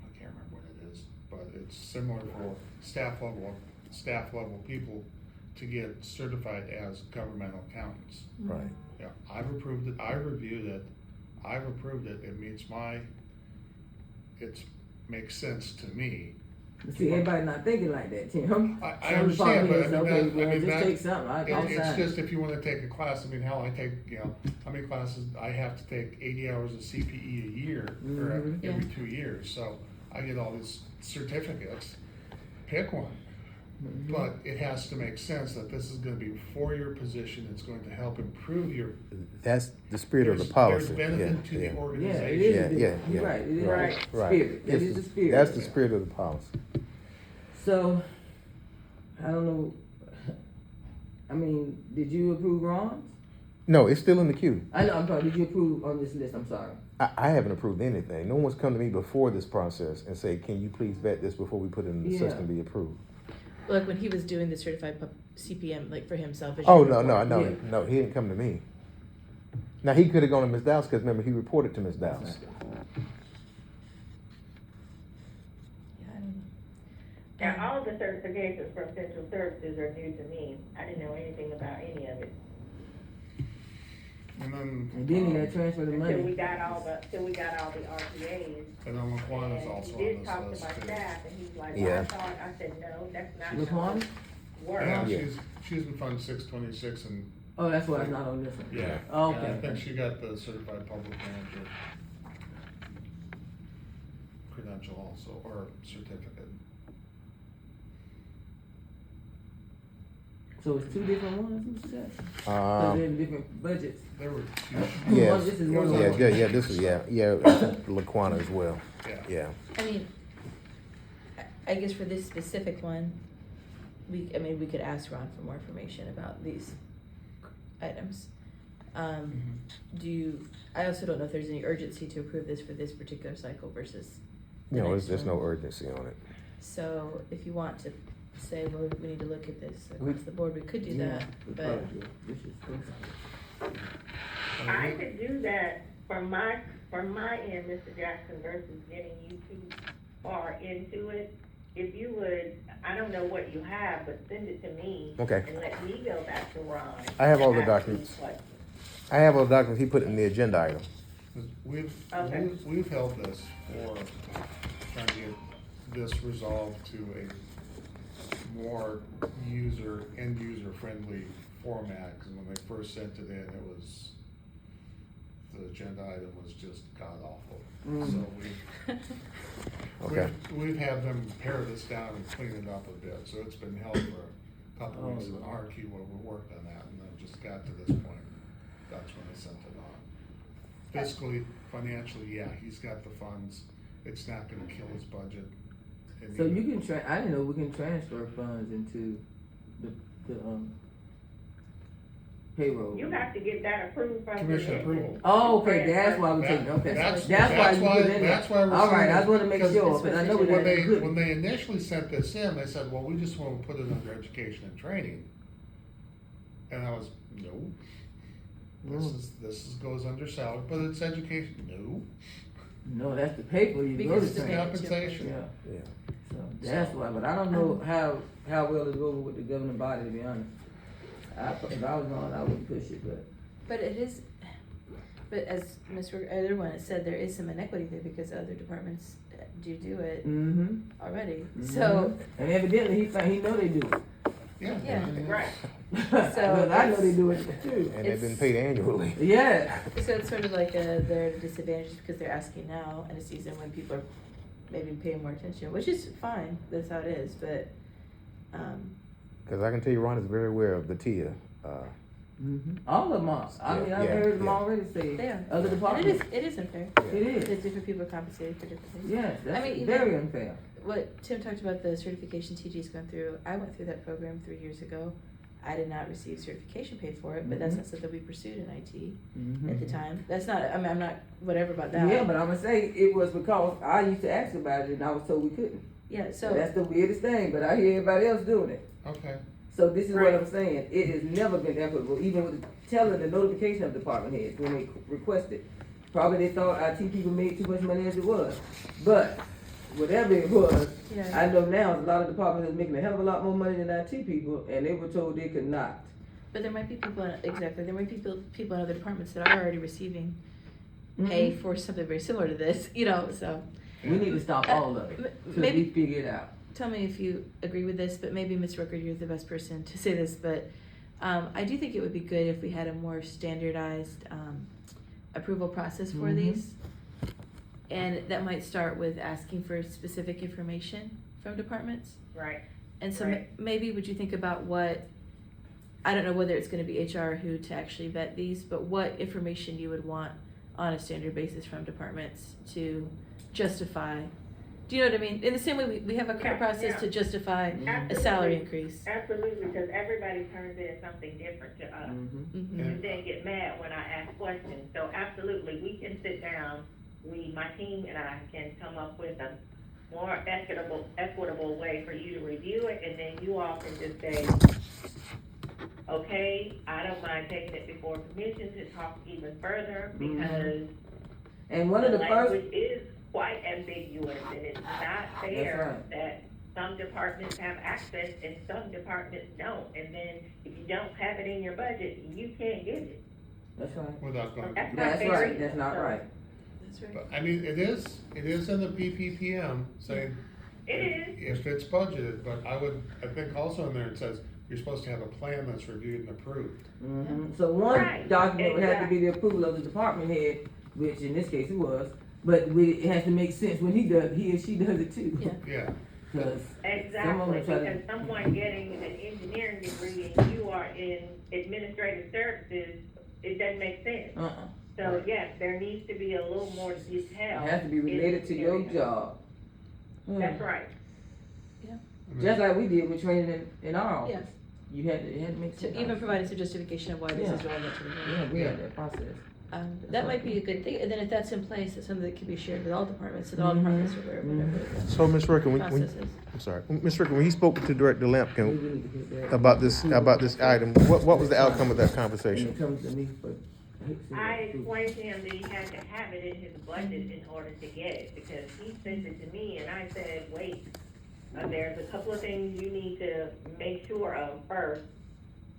I can't remember what it is, but it's similar for staff level people to get certified as governmental accountants. right. Yeah, I've approved it, I've reviewed it, I've approved it, it meets makes sense to me. But see, everybody not thinking like that, Tim. I Some understand, but departments, okay, well, just that- take something, I'll It's sign. just if you wanna take a class, I mean, hell, I take, how many classes, I have to take 80 hours of CPE a year, or Mhm. every 2 years, so I get all these certificates, pick one. But it has to make sense that this is gonna be a 4-year position, it's going to help improve your. That's the spirit of the there's policy. benefit to yeah, the Yeah, it organization. is. Yeah, yeah, You're yeah. right, it is Right, the right. spirit, that It's is the spirit. That's the spirit of the policy. So, I don't know, I mean, did you approve Ron's? No, it's still in the queue. I know, I'm sorry, did you approve on this list, I'm sorry. I haven't approved anything. No one's come to me before this process and say, can you please vet this before we put it in the Yeah. system to be approved? Like when he was doing the certified CPM, like for himself. as Oh, your no, report. Yeah. no, he didn't come to me. Now, he could have gone to Ms. Dowse, because remember, he reported to Ms. Dowse. Yeah, I don't know. Now, all of the certifications from Central Services are new to me. I didn't know anything about any of it. And then. And then you gotta transfer the Till money. we got all the RPAs. And then Laquan is And also he did on talk this to my list too. staff, and he's like, Yeah. well, I said, no, that's not Which how one? it works. Yeah, Yeah. she's in Fund 626 and, Oh, that's why it's not on this one. yeah. Oh, Yeah, I okay. think she got the certified public manager credential also, or certificate. So it's 2 different ones, who said? So Um, they're in different budgets. There were two, Yes. This is one Yeah, of yeah, them. yeah, this is, yeah, Laquana as well, yeah. yeah. I mean, I guess for this specific one, we could ask Ron for more information about these items. I also don't know if there's any urgency to approve this for this particular cycle versus the No, next there's one. no urgency on it. So if you want to say, well, we need to look at this We- across the board, we could do Yeah, that, we but probably do. This is- I could do that from my end, Mr. Jackson, versus getting you too far into it. If you would, I don't know what you have, but send it to me. Okay. And let me go back to Ron. I have all the and ask documents. these questions. I have all the documents he put in the agenda item. Okay. We've held this for trying to get this resolved to a more end user friendly format, because when they first sent it in, it was, the agenda item was just god awful. So Okay. we've had them pare this down and clean it up a bit, so it's been held for a couple weeks in RQ where we worked on that, and then just got to this point. That's when they sent it on. Fiscally, financially, yeah, he's got the funds. It's not gonna kill his budget. And So you can I didn't know we can transfer funds into the payroll. You have to get that approved from the Commission approval. Oh, okay, that's why we taking, okay. That's why you put it in there. That's why we're. All right, saying I just wanna make because sure, but I know we When they, didn't. when they initially sent this in, they said, well, we just wanna put it under education and training. And I was, no. This goes under salary, but it's education, no. No, that's the paper you go Because to it's train. Compensation. Yeah, Yeah. so that's why, but I don't know how well it goes with the governing body, to be honest. If I was on, I would push it, But it is, but as Mr. Otherwine has said, there is some inequity there because other departments do it mm-hmm. already. So, And evidently, he know they do it. yeah. Right. But I know they do it too. And they've been paid annually. Yeah. So it's sort of like they're at a disadvantage because they're asking now in a season when people are maybe paying more attention, which is fine. That's how it is. But Cause I can tell you Ron is very aware of the TIA. All of them are. I mean, I've heard them already say they are. other And departments. it is unfair. It is. Because different people are compensated for different things. Yes, that's I mean, very unfair. What Tim talked about, the certification TG's gone through, I went through that program 3 years ago. I did not receive certification paid for it, but that's not something we pursued in IT at the time. That's not, I mean, I'm not whatever about that. Yeah, but I'm gonna say it was because I used to ask about it and I was told we couldn't. Yeah, So so, that's the weirdest thing, but I hear everybody else doing it. Okay. So this is Right. what I'm saying. It has never been equitable, even with telling the notification of department heads when they requested. Probably they thought IT people made too much money as it was. But whatever it was, yeah. I know now a lot of departments are making a hell of a lot more money than IT people, and they were told they could not. But there might be people, exactly, there might be people in other departments that are already receiving pay for something very similar to this, so. We need to stop all of it till Maybe- we figure it out. Tell me if you agree with this, but maybe Ms. Rucker, you're the best person to say this, but I do think it would be good if we had a more standardized approval process for these. And that might start with asking for specific information from departments. Right. And so Right. maybe would you think about what, I don't know whether it's gonna be HR or who to actually vet these, but what information you would want on a standard basis from departments to justify, do you know what I mean? In the same way, we have a clear Yeah, process yeah. to justify a Absolutely. salary increase. Absolutely, because everybody turns in something different to us. Mm-hmm. Mhm. And then get mad when I ask questions. So absolutely, we can sit down, my team and I can come up with a more equitable way for you to review it, and then you all can just say, okay, I don't mind taking it before commission to talk even further, because And one of the first, language is quite ambiguous, and it's not fair right. that some departments have access and some departments don't. And then if you don't have it in your budget, you can't get it. that's right. Without going. That's not That's fair right, either. that's not So, right. That's right. But, I mean, it is in the PPPM saying. It is. If it's budgeted, but I think also in there it says, you're supposed to have a plan that's reviewed and approved. So one Right, document would have to be the approval of the department head, which in this case it was, but it has to make sense when he or she does it too. Yeah. Yeah. 'Cause Exactly, try to- because someone getting an engineering degree and you are in administrative services, it doesn't make sense. So yes, there needs to be a little more It detail. has to be related to your in this job. area. That's right. Just like we did with training in our Yeah. office. You had to make sense. To even provide some justification of why this is relevant to the board. Yeah, we had that process. That might be a good thing, and then if that's in place, it's something that can be shared with all departments, so that all departments are aware of whatever the So Ms. Ricker, process is. I'm sorry, Ms. Ricker, when he spoke to Director We Lampkin need to get that. about this item, what was the outcome of that And conversation? it comes to me for I explained to him that he had to have it in his budget in order to get it, because he sent it to me, and I said, wait, there's a couple of things you need to make sure of first.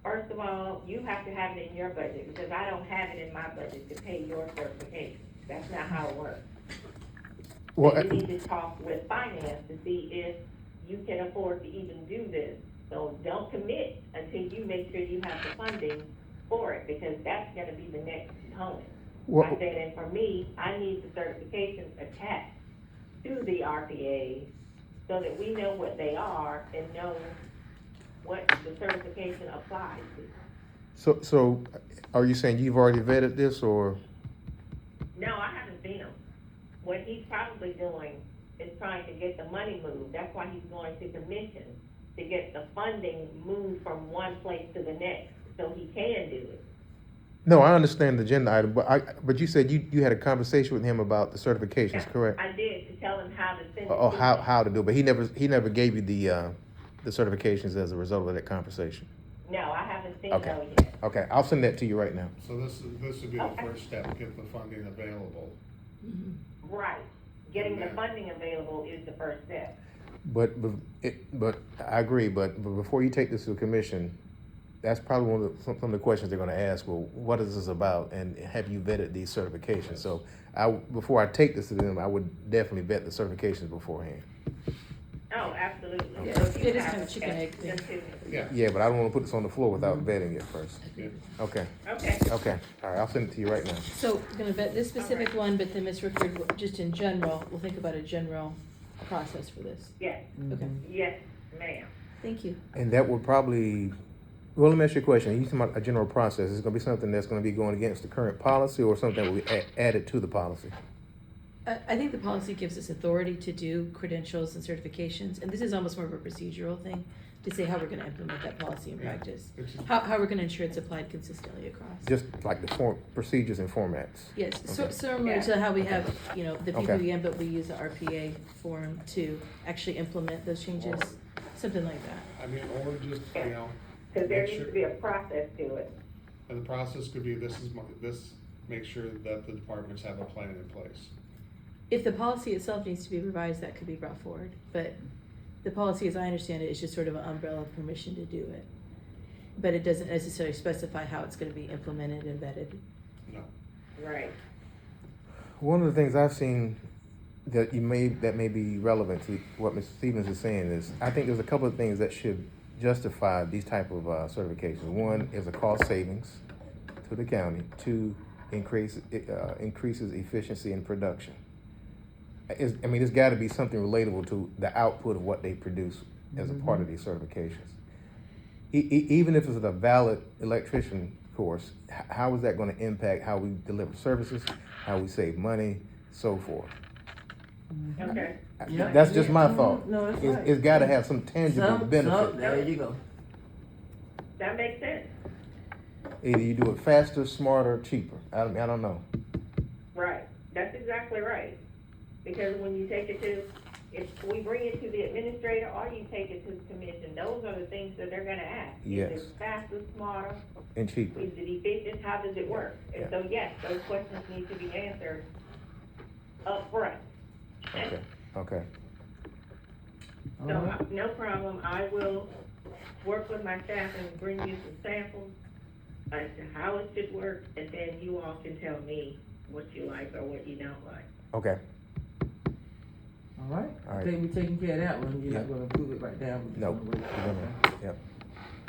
First of all, you have to have it in your budget, because I don't have it in my budget to pay your certification. That's not how it works. Well, So you need to talk with finance to see if you can afford to even do this. So don't commit until you make sure you have the funding for it, because that's gonna be the next component. Well- I said, and for me, I need the certifications attached to the RPAs so that we know what they are and know what the certification applies to. So are you saying you've already vetted this, or? No, I haven't seen him. What he's probably doing is trying to get the money moved. That's why he's going to commission, to get the funding moved from one place to the next, so he can do it. No, I understand the agenda item, but you said you had a conversation with him about the certifications, correct? I did, to tell him how to send it Oh, to how, me. how to do it, but he never gave you the certifications as a result of that conversation. No, I haven't seen Okay. those yet. Okay, I'll send that to you right now. So this would be the Okay. first step, get the funding available. Right. Getting the funding available is the first step. But I agree, but before you take this to the commission, that's probably some of the questions they're gonna ask. Well, what is this about, and have you vetted these certifications? So before I take this to them, I would definitely vet the certifications beforehand. Oh, absolutely. Yeah, So if you it is have kind of chicken that, egg thing. send it to me. Yeah. Yeah, but I don't wanna put this on the floor without vetting it first. Yeah. Okay, Okay. okay, all right, I'll send it to you right now. So we're gonna vet this specific one, but then Ms. Rickford, just in general, we'll think about a general process for this. Yes, Okay, yes, ma'am. thank you. And that would probably, well, let me ask you a question. You talking about a general process, is it gonna be something that's gonna be going against the current policy, or something that will be added to the policy? I think the policy gives us authority to do credentials and certifications, and this is almost more of a procedural thing, to say how we're gonna implement that policy in Yeah. practice. It's- How we're gonna ensure it's applied consistently across. Just like the procedures and formats? Yes, Okay. similar to how we Okay. have, the Okay. PPM, but we use the RPA form to actually implement those changes, something like that. I mean, or just, Because there make needs sure, to be a process to it. and the process could be, make sure that the departments have a plan in place. If the policy itself needs to be revised, that could be brought forward, but the policy, as I understand it, is just sort of an umbrella permission to do it. But it doesn't necessarily specify how it's gonna be implemented and vetted. No. Right. One of the things I've seen that may be relevant to what Mr. Stevens is saying is, I think there's a couple of things that should justify these type of certifications. One is a cost savings to the county. Two, increases efficiency in production. There's gotta be something relatable to the output of what they produce as a part of these certifications. Even if it's a valid electrician course, how is that gonna impact how we deliver services, how we save money, so forth? Okay. Yeah. That's just my Mhm. thought. No, that's It's, right. it's gotta have some tangible benefit. There you go. That makes sense. Either you do it faster, smarter, cheaper. I don't know. Right. That's exactly right. Because when you take it to, if we bring it to the administrator or you take it to the commission, those are the things that they're gonna ask. Yes. Is it faster, smarter? And cheaper. Is it efficient? How does it work? And so, yes, those questions need to be answered up front. Okay, okay. So, All right. no problem, I will work with my staff and bring you some samples as to how it should work, and then you all can tell me what you like or what you don't like. Okay. All right. All I right. think we taking care of that one. You're not Yeah. gonna approve it right now. We're just No. gonna wait. Yep.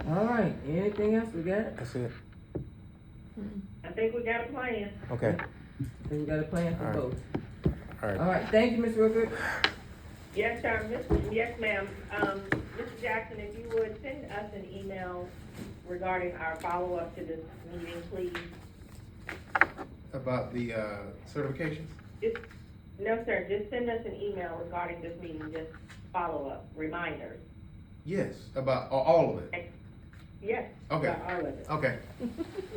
All right. Anything else we got? That's it. I think we got a plan. Okay. I think we got a plan for All right. both. All All right. right. Thank you, Ms. Rupert. Yes, sir, yes, ma'am. Mr. Jackson, if you would send us an email regarding our follow-up to this meeting, please. About the certifications? No, sir, just send us an email regarding this meeting, just follow-up, reminders. Yes, about all of it. Yes. Okay. about all of it. Okay.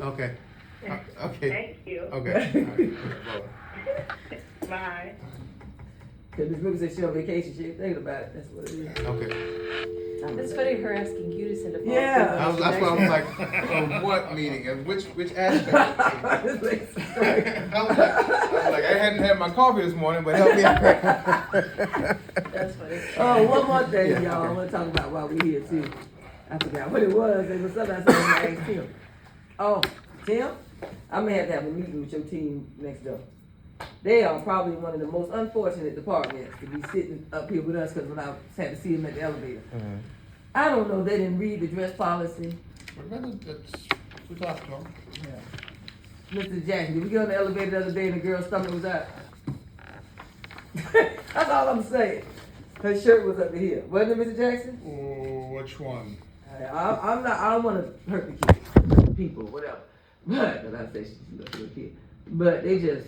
Okay. Okay. Thank you. Okay. All right. Bye. Cause Ms. Rupert said she on vacation. She ain't thinking about it. That's what it is. Okay. It's funny her asking you to send a follow-up. Yeah. That's why I was like, what meeting and which aspect? This makes sense. I was like, I hadn't had my coffee this morning, but help me. That's funny. Oh, one more thing, y'all. I want to talk about while we're here too. I forgot what it was. It was something I said to ask Tim. Oh, Tim, I may have to have a meeting with your team next door. They are probably one of the most unfortunate departments to be sitting up here with us because when I had to see them at the elevator. Mm-hmm. I don't know. They didn't read the dress policy. We talked to him. Yeah. Mr. Jackson, did we get on the elevator the other day and the girl's stomach was out? That's all I'm saying. Her shirt was up to here. Wasn't it, Mr. Jackson? Oh, which one? I'm not. I don't want to hurt the kids, people, whatever. But I say she's a kid. But they just.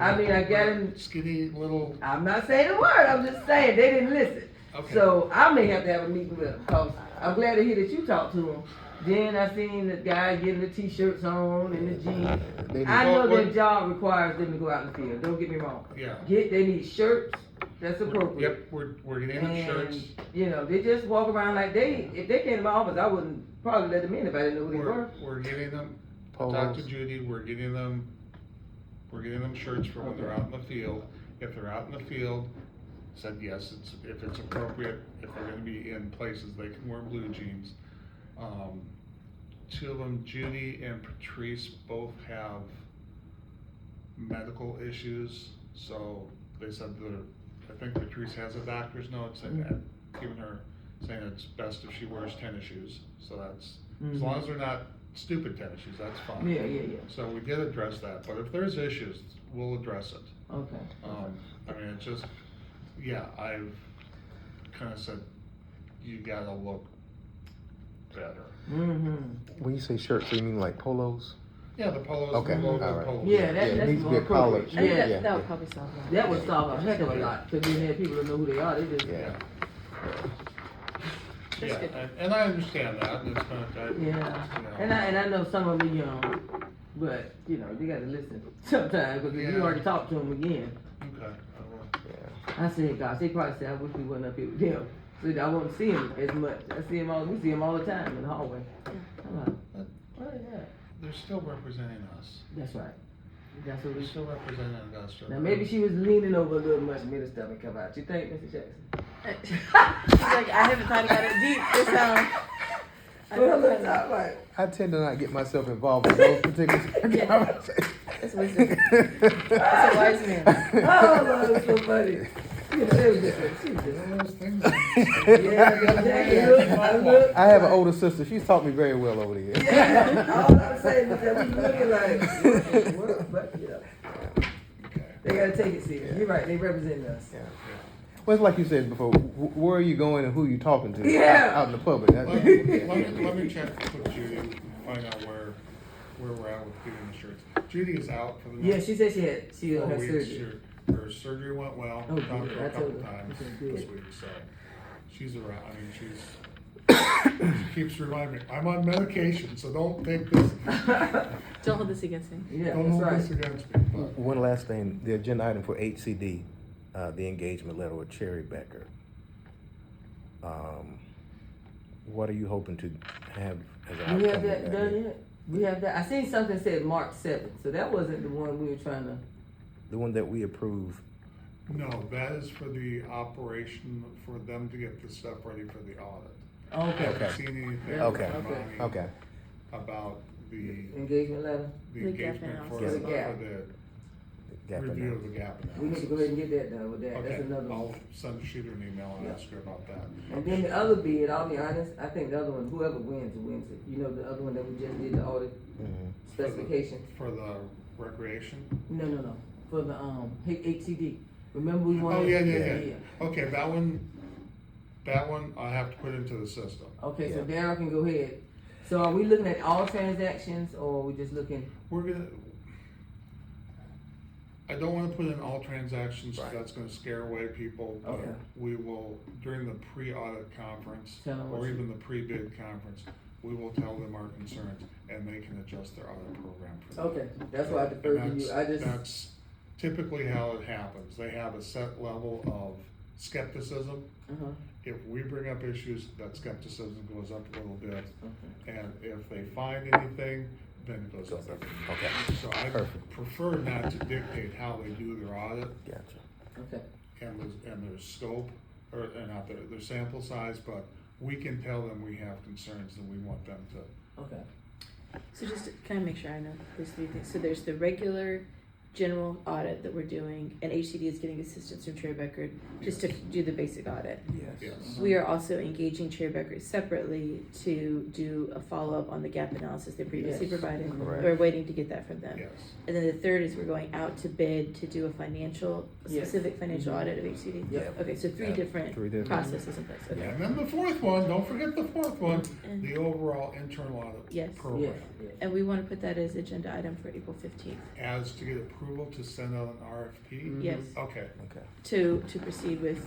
I mean, I got him. Skinny little. I'm not saying a word. I'm just saying they didn't listen. Okay. So I may have to have a meeting with them because I'm glad to hear that you talked to them. Then I seen the guy getting the t-shirts on and the jeans. I know their job requires them to go out in the field. Don't get me wrong. Yeah. They need shirts. That's appropriate. Yep, we're getting them shirts. You know, they just walk around like if they came to my office, I wouldn't probably let them in if I didn't know who they were. We're getting them. Polos. Talk to Judy. We're getting them shirts for when they're out in the field. If they're out in the field, said yes. If it's appropriate. If they're going to be in places, they can wear blue jeans. Two of them, Judy and Patrice, both have medical issues. So they said I think Patrice has a doctor's note saying that, giving her saying it's best if she wears tennis shoes. So that's as long as they're not stupid tennis shoes, that's fine. Yeah. So we did address that, but if there's issues, we'll address it. Okay. I mean, it's just, yeah, I've kind of said, you gotta look better. When you say shirts, so you mean like polos? Yeah, the polos, Okay, the logo all right. polos. Yeah, Yeah, it that's needs to be more a collar. appropriate. I think Yeah, that would probably solve that. that would solve a heck of a lot because then people don't know who they are. They just Yeah. Yeah, good. and I understand that, and it's gonna, Yeah, you know. and I know some of them are young, but you know you got to listen sometimes because you Yeah. already talked to them again. Okay, I will. Yeah. I said, gosh, they probably said I wish we wasn't up here with them. So I won't see him as much. We see him all the time in the hallway. I'm like, what is that? They're still representing us. That's right. That's what They're we. still representing us. Now maybe she was leaning over a little much and made her stomach come out. You think, Mr. Jackson? She's like, I haven't thought about it deep this time. Well, let's talk about it. I tend to not get myself involved in those particular conversations. That's wisdom. That's a wise man. Oh, Lord, it's so funny. You know, it was different. She was different. One of those things. Yeah, Jackie, look. I have an older sister. She's taught me very well over the years. Yeah, all I'm saying is that we looking like, what? But, you know, Okay. they gotta take it serious. You're right, they represent us. Yeah. Well, it's like you said before. Where are you going and who are you talking to? Yeah. Out in the public. Let me check with Judy and find out where we're at with getting the shirts. Judy is out for the Yeah, next she said she 4 had weeks. surgery. Her surgery went well. Oh, Talked good. to her I a couple told her. times Okay, good. this week, so she's around. I mean, she keeps reminding me, I'm on medication, so don't take this. Don't hold this against me. Yeah, Don't that's hold right. this against me. But One last thing, the agenda item for HCD, the engagement letter with Cherry Becker. What are you hoping to have as an We have outcome of that done yet? We have that. I seen something said March 7th, so that wasn't the one we were trying to. The one that we approve. no, that is for the operation, for them to get the stuff ready for the audit. I Okay. haven't seen anything Okay. from Okay. Bonnie Okay. about the Engagement letter. the The gap engagement for analysis. the, The gap. for the Gap review analysis. of the gap analysis. We need to go ahead and get that done with that. Okay, That's another I'll one. shoot her an email and Yeah. ask her about that. And then the other bid, I'll be honest, I think the other one, whoever wins it. You know, the other one that we just did the audit Mhm. specification. For the recreation? No. For the HCD. Remember we wanted. Oh, yeah. Okay, that one I have to put into the system. Okay, so Yeah. Daryl can go ahead. So are we looking at all transactions or are we just looking? We're gonna, I don't wanna put in all transactions, 'cause Right. that's gonna scare away people, but Okay. we will, during the pre-audit conference, Tell them what or you- even the pre-bid conference, we will tell them our concerns, and they can adjust their audit program for that. Okay, that's why I defer to And you. I just. that's typically how it happens. They have a set level of skepticism. Uh-huh. if we bring up issues, that skepticism goes up a little bit. Okay. And if they find anything, then it goes up. Okay, So I Perfect. prefer not to dictate how they do their audit gotcha. Okay. and their scope, or not their sample size, but we can tell them we have concerns and we want them to. Okay. So just to kind of make sure I know, there's three things. So there's the regular general audit that we're doing, and HCD is getting assistance from Chair Beckert just to do the basic audit. Yes. Yes. We are also engaging Chair Beckert separately to do a follow-up on the gap analysis they previously Yes. provided. Correct. We're waiting to get that from them. Yes. And then the third is we're going out to bid to do a Yes. specific financial Mhm. audit of HCD. Yep. Okay, so three Yeah. different Three different- processes in place, okay. And then the fourth one, don't forget the fourth one, And- the overall internal audit Yes. program. Yes, yes. And we wanna put that as agenda item for April 15th, As to get approval to send out an RFP? Mhm. yes, Okay, Okay, to proceed with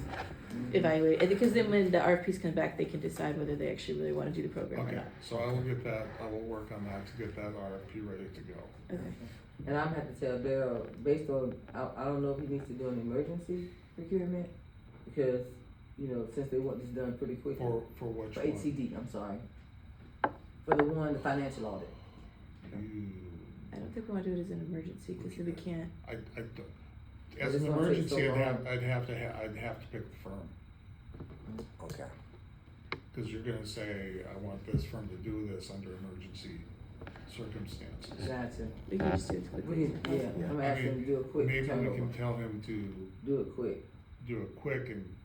evaluate, and because then when the RFPs come back, they can decide whether they actually really wanna do the program or okay, not. so I will work on that to get that RFP ready to go. Okay, And I'm gonna have to tell Daryl, based on, I don't know if he needs to do an emergency procurement, because, you know, since they want this done pretty quickly. For which For one? HCD, I'm sorry. For the one, the financial audit. I don't think we wanna do it as an emergency, cause then we can't, I don't, But as it's an gonna take emergency, so long. I'd have to pick the firm. okay. Cause you're gonna say, I want this firm to do this under emergency circumstances. Gotcha. we can just do it as We quickly as can, yeah, possible. I'm I asking him mean, to do a quick Maybe we turnover. can tell him to Do it quick. do it quick and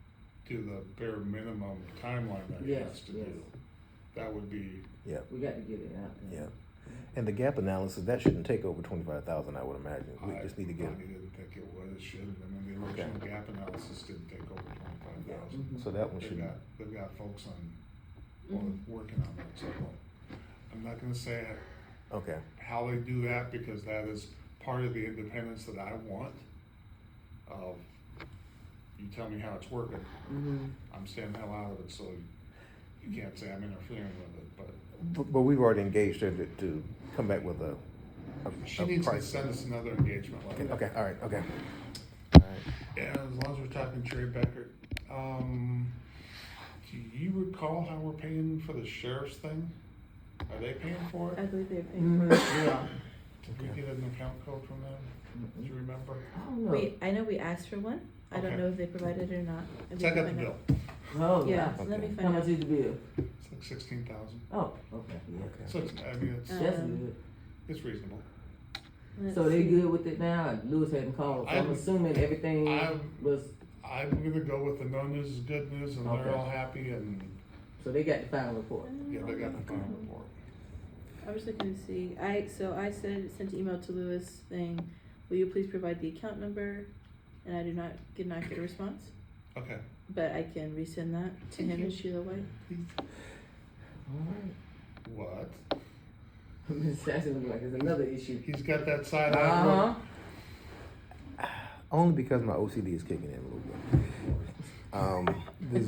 do the bare minimum timeline that he Yes, has to yes. do. That would be, Yeah, We got to get it out there. yeah. And the gap analysis, that shouldn't take over 25,000, I would imagine. We I just need to get, probably didn't think it would, it shouldn't. I mean, the original gap analysis didn't take over 25,000. Mhm. so that one should, They've got folks Mhm. working on that, so I'm not gonna say okay, how they do that, because that is part of the independence that I want. You tell me how it's working, Mm-hmm. I'm staying the hell out of it, so you can't say I'm interfering with it, but but we've already engaged her to come back with a she needs to price. send us another engagement letter. Okay, all right, okay. All right. And as long as we're talking Trey Beckert, do you recall how we're paying for the sheriff's thing? Are they paying for I it? believe they're paying for Mm-hmm. it. Yeah. Did we get an account code from them? Do you remember? I don't know. I know we asked for one, I don't Okay. know if they provided it or not. If So I we got the find bill, out. Oh, Yeah, yeah. let me Okay. find How out. much is the bill? it's like 16,000. Oh, okay, yeah. Okay. So it's, I mean, That's Um, good. it's reasonable. Let's So they see. good with it now? Lewis hadn't called, so I'm I'm- assuming everything I'm- was, I'm gonna go with the no news is good news, and Okay. they're all happy, and so they got the final report. yeah, they got the final report. I was looking to see, I sent an email to Lewis saying, will you please provide the account number? And I did not get a response, Okay. but I can resend that to Thank him you. and Sheila White. Alright. What? This actually looks like it's another issue. He's got that side eye Uh-huh. look. Only because my OCD is kicking in a little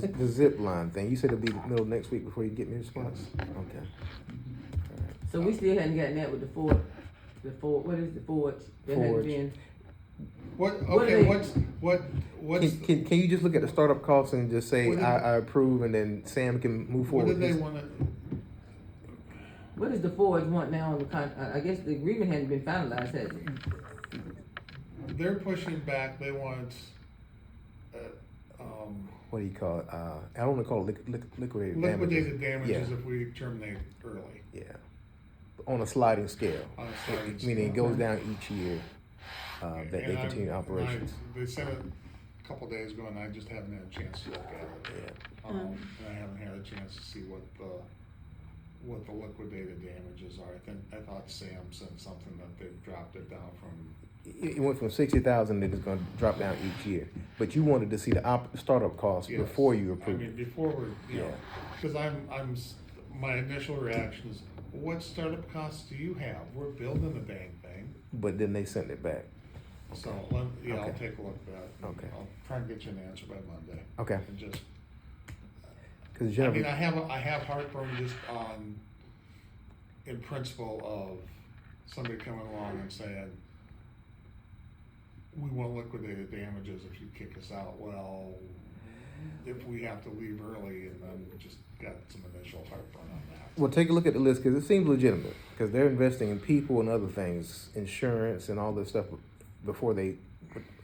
bit. The zip line thing, you said it'll be middle of next week before you get me a response? Okay. All right. So we still hadn't gotten that with the Ford, what is the Ford? That hadn't Forge. been, What, What okay, are they- what's, Can you just look at the startup costs and just say, What did- I approve, and then Sam can move what forward? did they Just- wanna, what does the Fords want now on the I guess the agreement hadn't been finalized, has it? they're pushing back, they want, What do you call it? I don't wanna call it liquidated damages. liquidated damages Yeah. if we terminate early Yeah. On a sliding scale, on a sliding meaning it scale. goes down each year, that they And continue operations. They sent it a couple days ago, and I just haven't had a chance to look at it. Yeah. And I haven't had a chance to see what the liquidated damages are. I thought Sam sent something that they've dropped it down from. It went from 60,000, and it's gonna drop down each year. But you wanted to see the startup costs Yes. before you I approved mean, it. before we're, you know, Yeah. cause my initial reaction is, what startup costs do you have? We're building the dang thing. But then they sent it back. So, I'll Okay. take a look at that. Okay. I'll try and get you an answer by Monday. Okay. And just, Because I Jennifer, mean, I have heartburn just in principle of somebody coming along and saying, we want liquidated damages if you kick us out. Well, if we have to leave early, and then just got some initial heartburn on that. Well, take a look at the list, because it seems legitimate, because they're investing in people and other things, insurance and all this stuff before they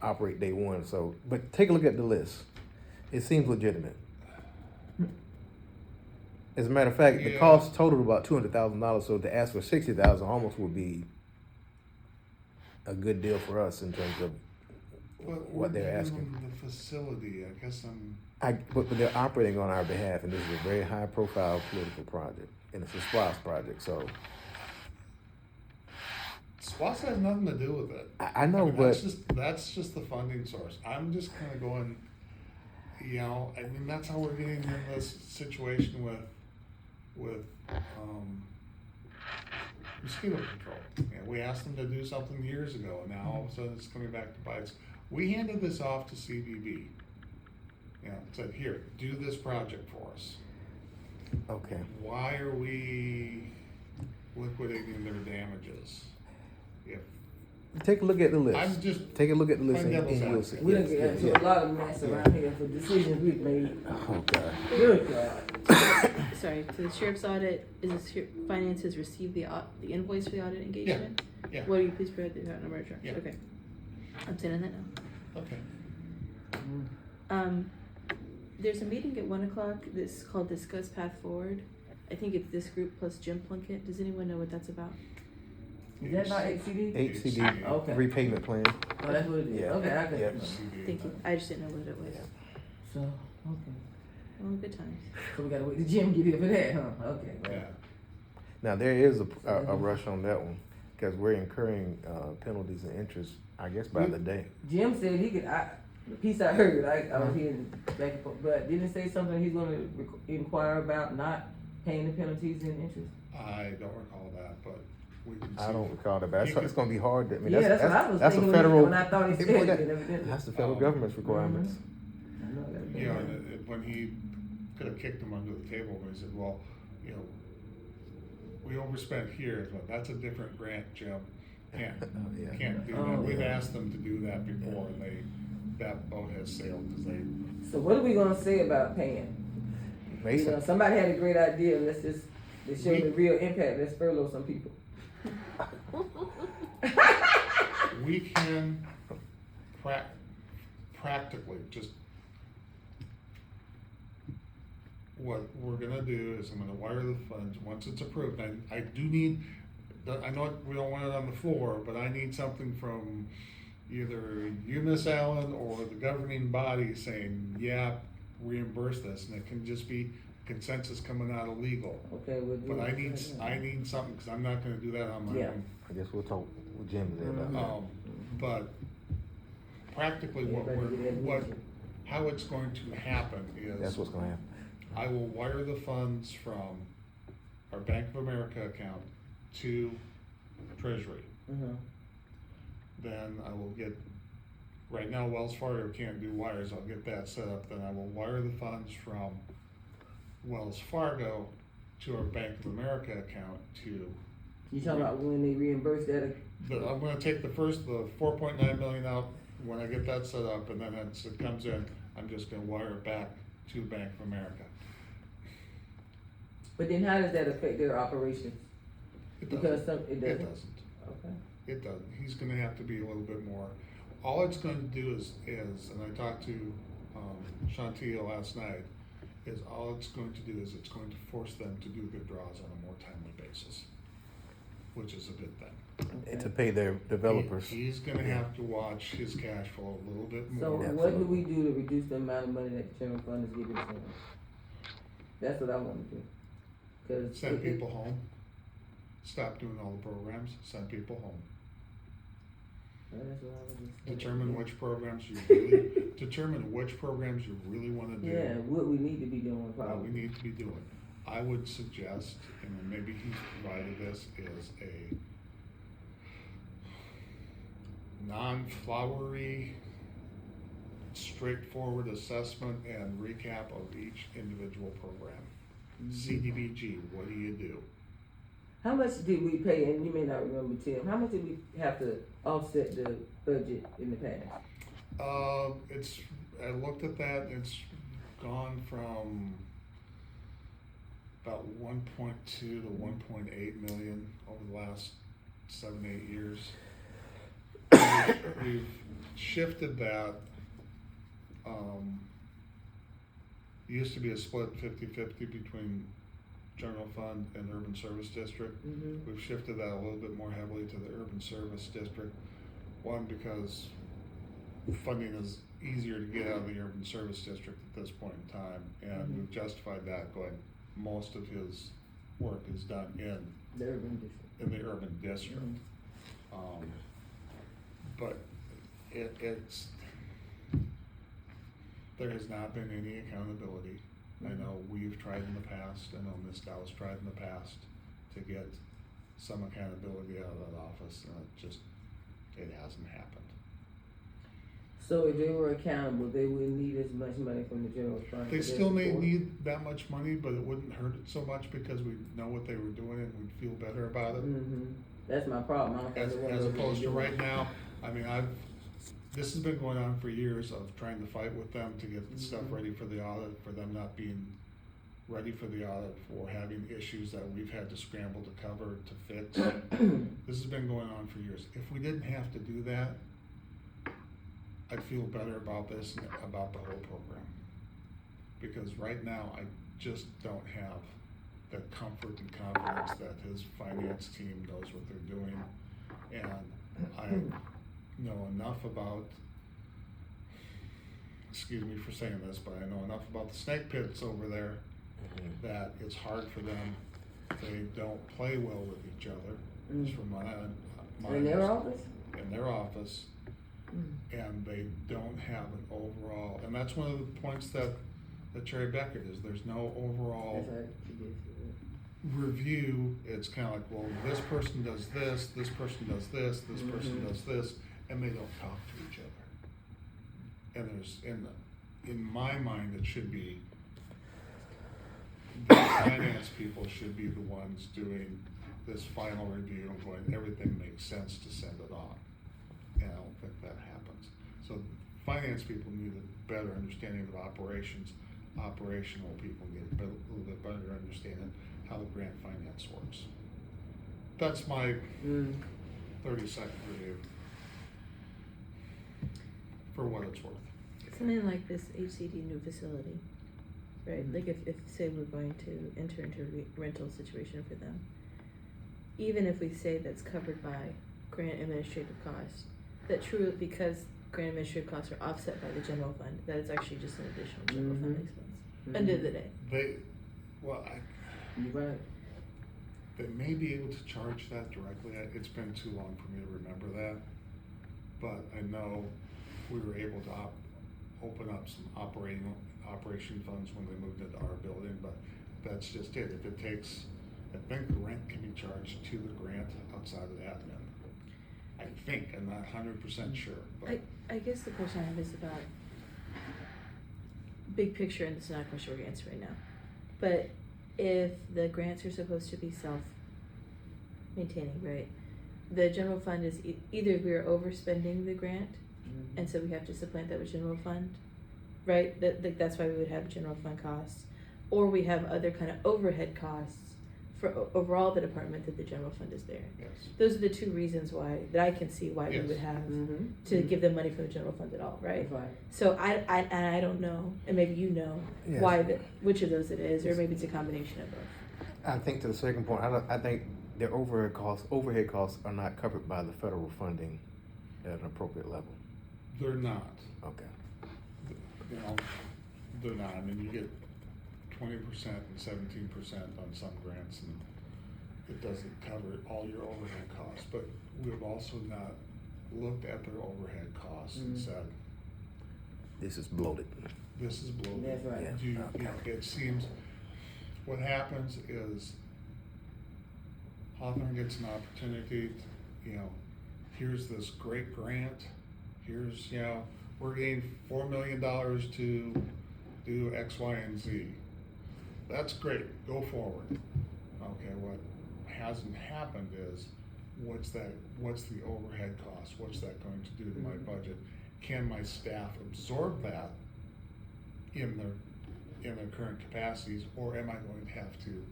operate day one. So, but take a look at the list. It seems legitimate. As a matter of fact, the Yeah. cost totaled about $200,000, so to ask for $60,000 almost would be a good deal for us in terms of But what we're they're giving asking. them the facility, I guess But they're operating on our behalf, and this is a very high-profile political project, and it's a SPOS project. So SPOS has nothing to do with it. I know, mean, but that's just the funding source. I'm just kind of going, you know, I mean, that's how we're getting in this situation with mosquito control. And we asked them to do something years ago, and now all of a sudden it's coming back to bite us. We handed this off to CBB. You know, said, here, do this project for us. okay. Why are we liquidating their damages? If Take a look at the list. I'm just Take a look at the list, playing and devil's you'll advocate. see. We done Yes, get yes, into yes. a lot of mess around here for decisions we've made. Oh God. Good God. Sorry, to the sheriff's audit, is finances receive the invoice for the audit engagement? Yeah. What do you please provide the account number of charge? Yeah. Okay. I'm sending that now. Okay. There's a meeting at 1:00 that's called Discuss Path Forward. I think it's this group plus Jim Plunkett. Does anyone know what that's about? Is that not HCD? HCD Okay. repayment plan. Oh, that's what it is. Yeah. Okay, I got Yeah. it. Thank you. I just didn't know what it was. Yeah. So, okay. Well, good times. So we gotta wait till Jim get here for that, huh? Okay. Well, Yeah. Now there is a rush on that one, because we're incurring penalties and interest, I guess, by the day. Jim said he could, the piece I heard, I was hearing back and forth, but didn't it say something he's gonna inquire about not paying the penalties and interest? I don't recall that, but we can see. I don't recall that, but You it's gonna be hard. I mean, Yeah, that's what I was that's a thinking federal. when I thought he said it, and evidently. That's the federal government's requirements. I know that. You know, and when he could have kicked him under the table, when he said, well, you know, we overspent here, but that's a different grant, Jim. Can't do that. Oh, We've yeah. asked them to do that before, and that boat has sailed, because they, So what are we gonna say about paying? You know, Mason, somebody had a great idea, let's just, to show the real impact, let's furlough some people. we can practically just, what we're gonna do is I'm gonna wire the funds once it's approved. I do need, I know we don't want it on the floor, but I need something from either you, Miss Allen, or the governing body saying, yeah, reimburse this, and it can just be consensus coming out of legal. Okay, we'll do But it. I need something, because I'm not gonna do that on my Yeah. own. I guess we'll talk with Jim today about that. But practically how it's going to happen That's is what's gonna happen. I will wire the funds from our Bank of America account to Treasury. Mhm. Then I will get, right now Wells Fargo can't do wires, I'll get that set up, then I will wire the funds from Wells Fargo to our Bank of America account to, You talking about when they reimburse that? I'm gonna take the 4.9 million out when I get that set up, and then as it comes in, I'm just gonna wire it back to Bank of America. But then how does that affect their operations? It Because doesn't. it It doesn't? doesn't. Okay. It doesn't. He's gonna have to be a little bit more. All it's gonna do is, and I talked to, Chantia last night, is all it's going to do is it's going to force them to do good draws on a more timely basis, which is a good thing. And to pay their developers. He's gonna have to watch his cash flow a little bit So more. what do we do to reduce the amount of money that the general fund is giving to them? That's what I wanna do. 'Cause Send people home. Stop doing all the programs, send people home. That's what I would do. Determine which programs you really wanna do. Yeah, what we need to be doing What probably. we need to be doing. I would suggest, and then maybe he's provided this, is a non-flowery, straightforward assessment and recap of each individual program. CDBG, what do you do? How much did we pay, and you may not remember, Tim, how much did we have to offset the budget in the past? I looked at that, it's gone from about 1.2 to 1.8 million over the last 7-8 years. We've shifted that. Used to be a split 50-50 between general fund and urban service district. Mm-hmm. We've shifted that a little bit more heavily to the urban service district. One, because funding is easier to get out of the urban service district at this point in time, and we've justified that going, most of his work is done in The urban district. the urban district. But it's, there has not been any accountability. I know we've tried in the past, I know Ms. Dow's tried in the past to get some accountability out of that office, and it hasn't happened. So if they were accountable, they wouldn't need as much money from the general fund. They for their still may support? need that much money, but it wouldn't hurt it so much because we know what they were doing and we'd feel better about it. Mm-hmm. That's my problem. I don't think As they want as to opposed to do it. right now, I mean, this has been going on for years of trying to fight with them to get the stuff ready for the audit, for them not being ready for the audit, for having issues that we've had to scramble to cover, to fix. This has been going on for years. If we didn't have to do that, I'd feel better about this and about the whole program. Because right now, I just don't have the comfort and confidence that his finance team knows what they're doing. And I know enough about, excuse me for saying this, but I know enough about the snake pits over there that it's hard for them. They don't play well with each other. Just from my In their office? in their office, and they don't have an overall, and that's one of the points that Cherry Beckett is, there's no overall That's right. She did say that. review. It's kind of like, well, this person does this person does this person does this, and they don't talk to each other. And there's, in my mind, it should be, the finance people should be the ones doing this final review and going, everything makes sense to send it on. And I don't think that happens. So finance people need a better understanding of operations. Operational people need a little bit better understanding how the grant finance works. That's my 30-second review, for what it's worth. Something like this HCD new facility, right? Like if say we're going to enter into a rental situation for them, even if we say that's covered by grant administrative costs, that true, because grant administrative costs are offset by the general fund, that is actually just an additional general fund expense. End of the day. You're right. They may be able to charge that directly. It's been too long for me to remember that. But I know we were able to open up some operation funds when they moved into our building, but that's just it. If it takes, I think the rent can be charged to the grant outside of the admin. I think, I'm not 100% sure, but. I guess the question I have is about big picture, and this is not a question we're gonna answer right now. But if the grants are supposed to be self-maintaining, right? The general fund is either we're overspending the grant, and so we have to supplant that with general fund, right? That's why we would have general fund costs, or we have other kind of overhead costs for overall the department that the general fund is there. Yes. Those are the two reasons why that I can see why we Yes. would have Mm-hmm. to give them money from the general fund at all, right? That's right. So I don't know, and maybe you know Yes. which of those it is, or maybe it's a combination of both. I think to the second point, I think their overhead costs are not covered by the federal funding at an appropriate level. They're not. Okay. You know, they're not. I mean, you get 20% and 17% on some grants, and it doesn't cover all your overhead costs. But we've also not looked at their overhead costs and said, This is bloated. this is bloated. That's right. Yeah. You know, it seems, what happens is Hawthorne gets an opportunity, here's this great grant, here's, we're getting $4 million to do X, Y, and Z. That's great, go forward. Okay, what hasn't happened is, what's the overhead cost? What's that going to do to my budget? Can my staff absorb that in in their current capacities, or am I going to have to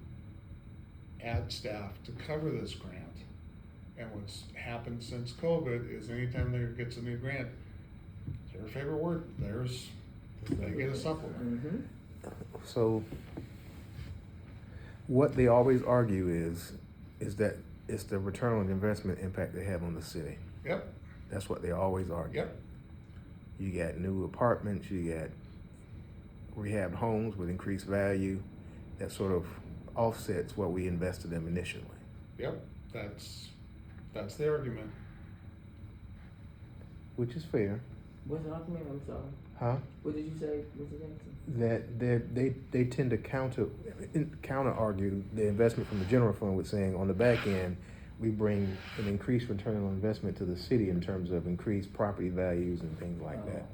add staff to cover this grant? And what's happened since COVID is anytime there gets a new grant, their favorite word, they get a supplement. Mm-hmm. So what they always argue is that it's the return on investment impact they have on the city. Yep, That's what they always argue. yep, You got new apartments, you got rehab homes with increased value. That sort of offsets what we invested in initially. yep, that's the argument. Which is fair, What's the argument? I'm sorry. huh? What did you say, Mr. Jackson? That they tend to counter argue the investment from the general fund with saying on the back end, we bring an increased return on investment to the city in terms of increased property values and things like that.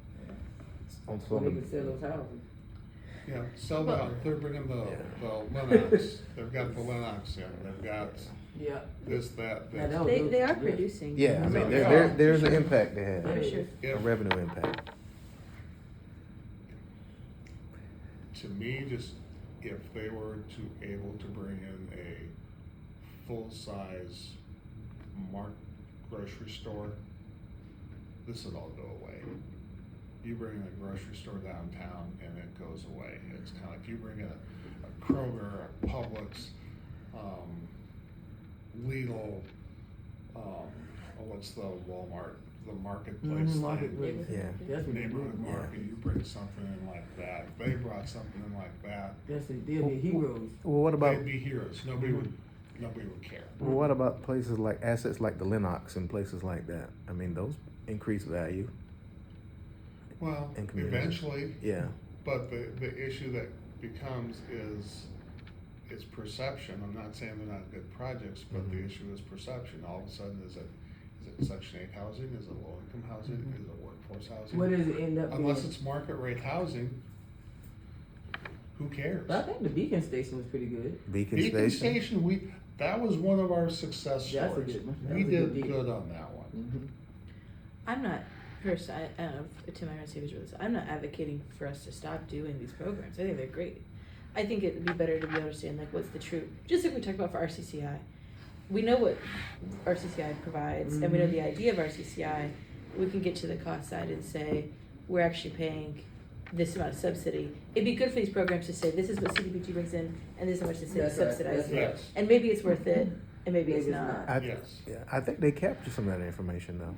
On So some they of can sell those houses. Yeah, sell the house, they're bringing the Lennox, they've got the Lennox in, they've got Yeah. this, that, Now, this. that was They good. are Yeah. producing. yeah, I mean, Yeah. there's an impact they have, For sure. Yeah. a revenue impact. To me, just if they were to able to bring in a full-size grocery store, this would all go away. You bring in a grocery store downtown and it goes away. It's kind of like you bring in a Kroger, a Publix, Lidl, what's the Walmart, the marketplace thing. Marketplace. Yeah. That's what they Neighborhood do. market, you bring something in like that, if they brought something in like that, That's it. They'll be heroes. Well, what about they'd be heroes, nobody would care. well, what about places like assets like the Lennox and places like that? I mean, those increase value. Well, In communities. eventually, Yeah. but the issue that becomes is perception. I'm not saying they're not good projects, but the Mhm. issue is perception. All of a sudden, is it Section 8 housing, is it low-income housing, is it workforce housing? What does it end up being? Unless it's market rate housing, who cares? But I think the Beacon Station was pretty good. Beacon Beacon Station. Station, that was one of our success That's a stories. good one. That We was a good did deal. good on that one. Mm-hmm. I'm not, first, I don't know if Tim, I don't see this. I'm not advocating for us to stop doing these programs. I think they're great. I think it'd be better to be able to understand like what's the true, just like we talked about for RCCI. We know what RCCI provides, and we know the idea of RCCI. We can get to the cost side and say, we're actually paying this amount of subsidy. It'd be good for these programs to say, this is what CDBG brings in, and this is how much the city That's right. subsidizes That's it. right. Yes. And maybe it's worth it, and maybe it's Maybe it's not. not. Yes. Yeah, I think they capture some of that information though.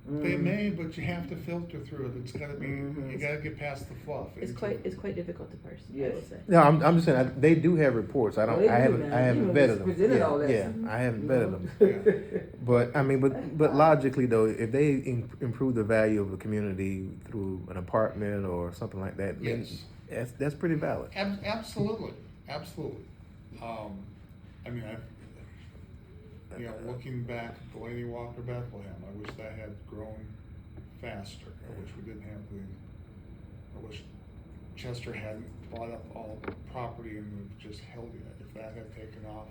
They may, but you have to filter through it. It's gotta be, you gotta get past the fluff. It's quite difficult to parse, I Yes. will say. No, I'm just saying they do have reports. I Oh, they do haven't now. You vetted just them. presented all that. Yeah, I haven't vetted them. Yeah. But I mean, but logically though, if they improve the value of a community through an apartment or something like that, then Yes. that's pretty valid. Absolutely, absolutely. I mean, looking back at the Lady Walker Bethlehem, I wish that had grown faster. I wish we didn't have I wish Chester hadn't bought up all the property and we've just held it. If that had taken off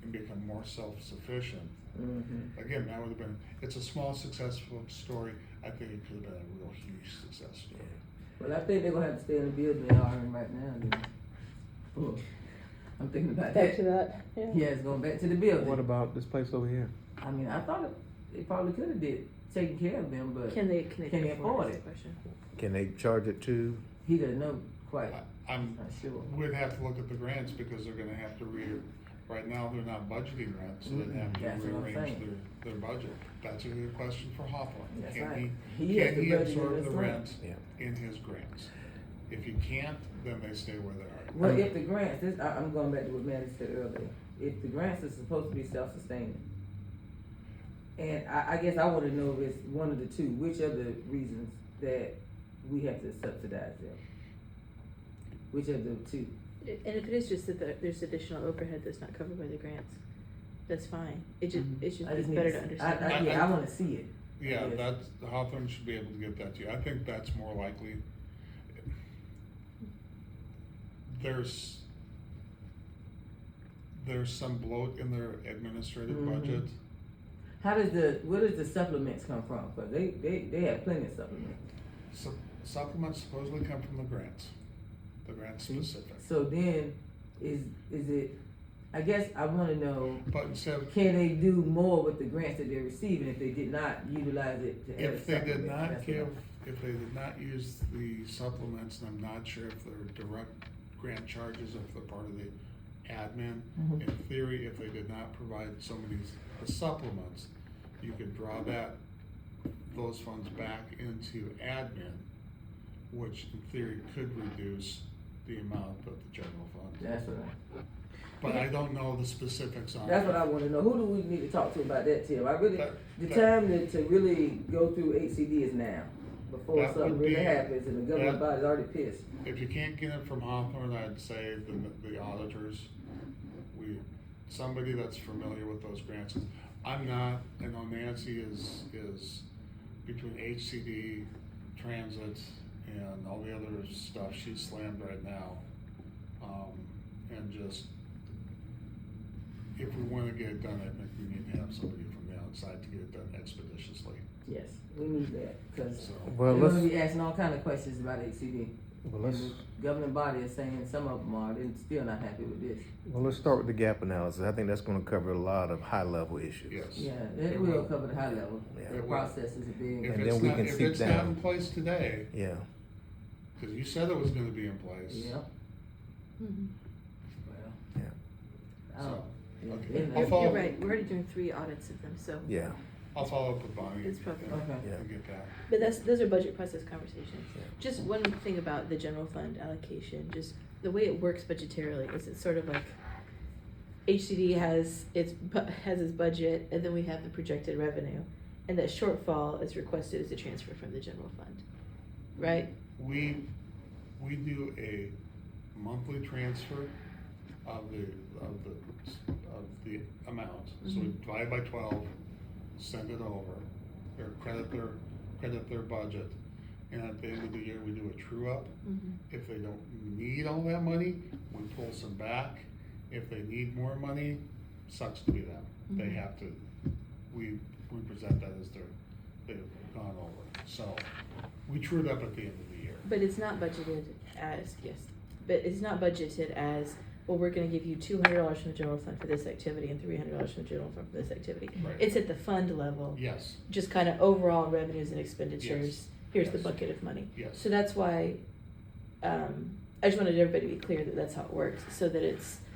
and become more self-sufficient, Mm-hmm. again, that would have been, it's a small successful story. I think it could have been a real huge success story. Well, I think they're gonna have to stay in the building they are in right now. Then. Oh, I'm thinking about Back to that. that, Yeah, it's going back to the building. What about this place over here? I mean, I thought they probably could have did taking care of them, but Can they afford is it? the question. Can they charge it to? He doesn't know quite. I'm, Not sure. we'd have to look at the grants because they're gonna have to right now, they're not budgeting rents, so they'd have That's to what I'm rearrange saying. their budget. That's a good question for Hawthorne. That's Can right. he, He has can to he budget absorb in the his rent Yeah. in his grants? If he can't, then they stay where they are. Well, if the grants, I'm going back to what Maddie said earlier. If the grants are supposed to be self-sustaining, and I guess I want to know if it's one of the two. Which are the reasons that we have to subsidize them? Which are the two? And if it is just that there's additional overhead that's not covered by the grants, that's fine. It's I it's need better to understand. that. Yeah, I want to see it. Yeah, Yes. that's, Hawthorne should be able to get that to you. I think that's more likely. There's some bloat in their administrative Mhm. budget. Where does the supplements come from? Cause they have plenty of supplements. Supplements supposedly come from the grants. the grant specific. So then, is it, I guess I wanna know, But instead of, can they do more with the grants that they're receiving if they did not utilize it to add a if they did supplement? not That's give, what if they did not use the supplements, and I'm not sure if they're direct grant charges, if they're part of the admin. Mhm. In theory, if they did not provide some of these supplements, you could draw those funds back into admin, which in theory could reduce the amount of the general fund. That's what But I don't know the specifics on it. That's what I wanna know. Who do we need to talk to about that, Tim? I really, the That- time to really go through HCD is now, before That something would really be- happens and the government that- body's already pissed. If you can't get it from Hawthorne, I'd say the auditors, somebody that's familiar with those grants. I'm not, I know Nancy is between HCD, transit, and all the other stuff, she's slammed right now. And just, if we wanna get it done, I think we need to have somebody from the outside to get it done expeditiously. Yes, we need that, cause So, Well, they're gonna let's, be asking all kind of questions about HCD. well, And let's, the governing body is saying some of them are, they're still not happy with this. well, let's start with the gap analysis. I think that's gonna cover a lot of high-level issues. yes. Yeah, it It will will. cover the high level, Yeah. the It will. processes of being. If And it's then we not- can if seek it's not down. in place today, Yeah, cause you said it was gonna be in place. Yeah, Mhm. well. yeah, I don't- So, yeah, okay. and- I'll You're, follow- you're right, we're already doing 3 audits of them, so yeah, I'll follow up with Bonnie. it's probably. Okay. yeah. And get that. But those are budget process conversations. Yeah. Just one thing about the general fund allocation, just the way it works budgetarily is it's sort of like HCD has its budget, and then we have the projected revenue, and that shortfall is requested as a transfer from the general fund, right? We do a monthly transfer of the amount. So we Mhm. divide by 12, send it over, or credit their budget. And at the end of the year, we do a true up. Mm-hmm. If they don't need all that money, we pull some back. If they need more money, sucks to be them. They Mhm. have to, we present that as they've gone over. So we true it up at the end of the year. But it's not budgeted as, yes, but it's not budgeted as, well, we're gonna give you $200 from the general fund for this activity and $300 from the general fund for this activity. Right. It's at the fund level. Yes, Just kind of overall revenues and expenditures, Yes. here's the Yes. bucket of money. yes. So that's why, I just wanted everybody to be clear that that's how it works, so that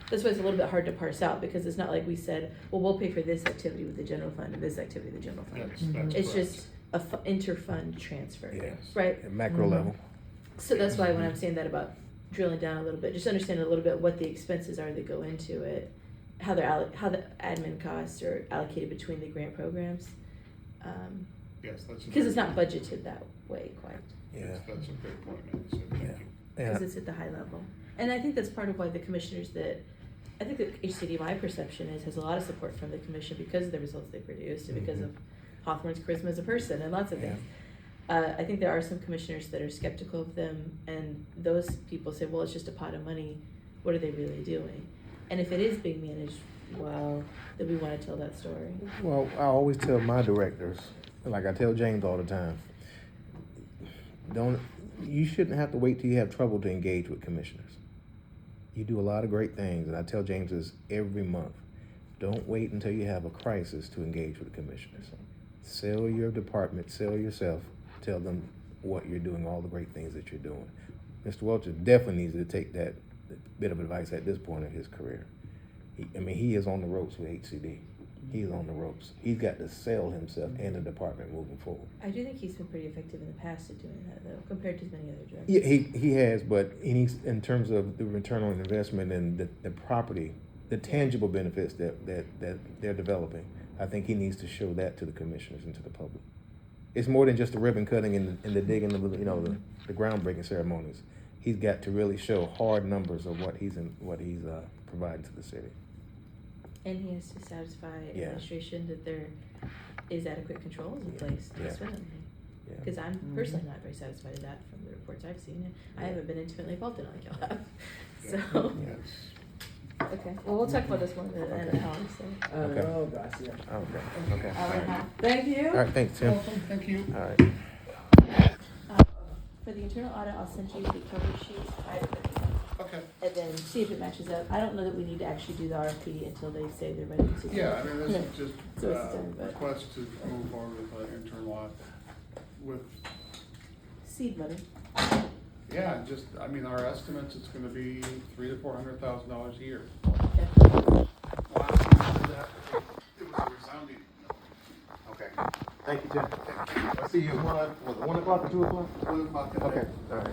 that's why it's a little bit hard to parse out, because it's not like we said, well, we'll pay for this activity with the general fund and this activity with the general fund. That's It's correct. just a inter-fund transfer, Yes. right? At macro Mhm. level. So that's why when I'm saying that about drilling down a little bit, just understanding a little bit what the expenses are that go into it, how how the admin costs are allocated between the grant programs. Yes, that's. a Because it's very- not budgeted that way quite, Yeah, Yes, that's a great point, Mandy, so thank Yeah. you. because and it's at the high level. And I think that's part of why the commissioners I think that HCD, my perception is, has a lot of support from the commission because of the results they produced and because Mhm. of Hawthorne's charisma as a person and lots of Yeah. things. I think there are some commissioners that are skeptical of them, and those people say, well, it's just a pot of money, what are they really doing? And if it is being managed well, then we wanna tell that story. well, I always tell my directors, like I tell James all the time, you shouldn't have to wait till you have trouble to engage with commissioners. You do a lot of great things, and I tell James this every month. Don't wait until you have a crisis to engage with commissioners. Sell your department, sell yourself, tell them what you're doing, all the great things that you're doing. Mr. Welcher definitely needs to take that bit of advice at this point in his career. He is on the ropes with HCD. He's on the ropes. He's got to sell himself and the department moving forward. I do think he's been pretty effective in the past at doing that though, compared to many other directors. Yeah, he has, but in terms of the return on investment and the property, the tangible benefits that they're developing, I think he needs to show that to the commissioners and to the public. It's more than just the ribbon cutting and the digging, the groundbreaking ceremonies. He's got to really show hard numbers of what he's providing to the city. And he has to satisfy Yeah. administration that there is adequate controls in place to Yeah. spend money. Yeah. Because I'm Mhm. personally not very satisfied with that from the reports I've seen, and I Yeah. haven't been intimately involved in it like y'all have. Yeah. So, Yes. okay, well, we'll talk about this one in an Okay. hour, so. Okay. Oh, gosh, yeah. Okay. Hour and a half. Thank you. All right, thanks, Tim. Welcome, thank you. All right. For the internal audit, I'll send you the cover sheet. Okay. and then see if it matches up. I don't know that we need to actually do the RFP until they say they're ready to. Yeah, I mean, this is just, So it's done, but- request to move forward with an intern lot with, Seed money. yeah, just, I mean, our estimates, it's gonna be $300,000 to $400,000 a year. Okay. Last time we did that, it was a resounding no. Okay. Thank you, Tim. I'll see you at 1 o'clock or 2 o'clock? 1 o'clock. Okay, all right.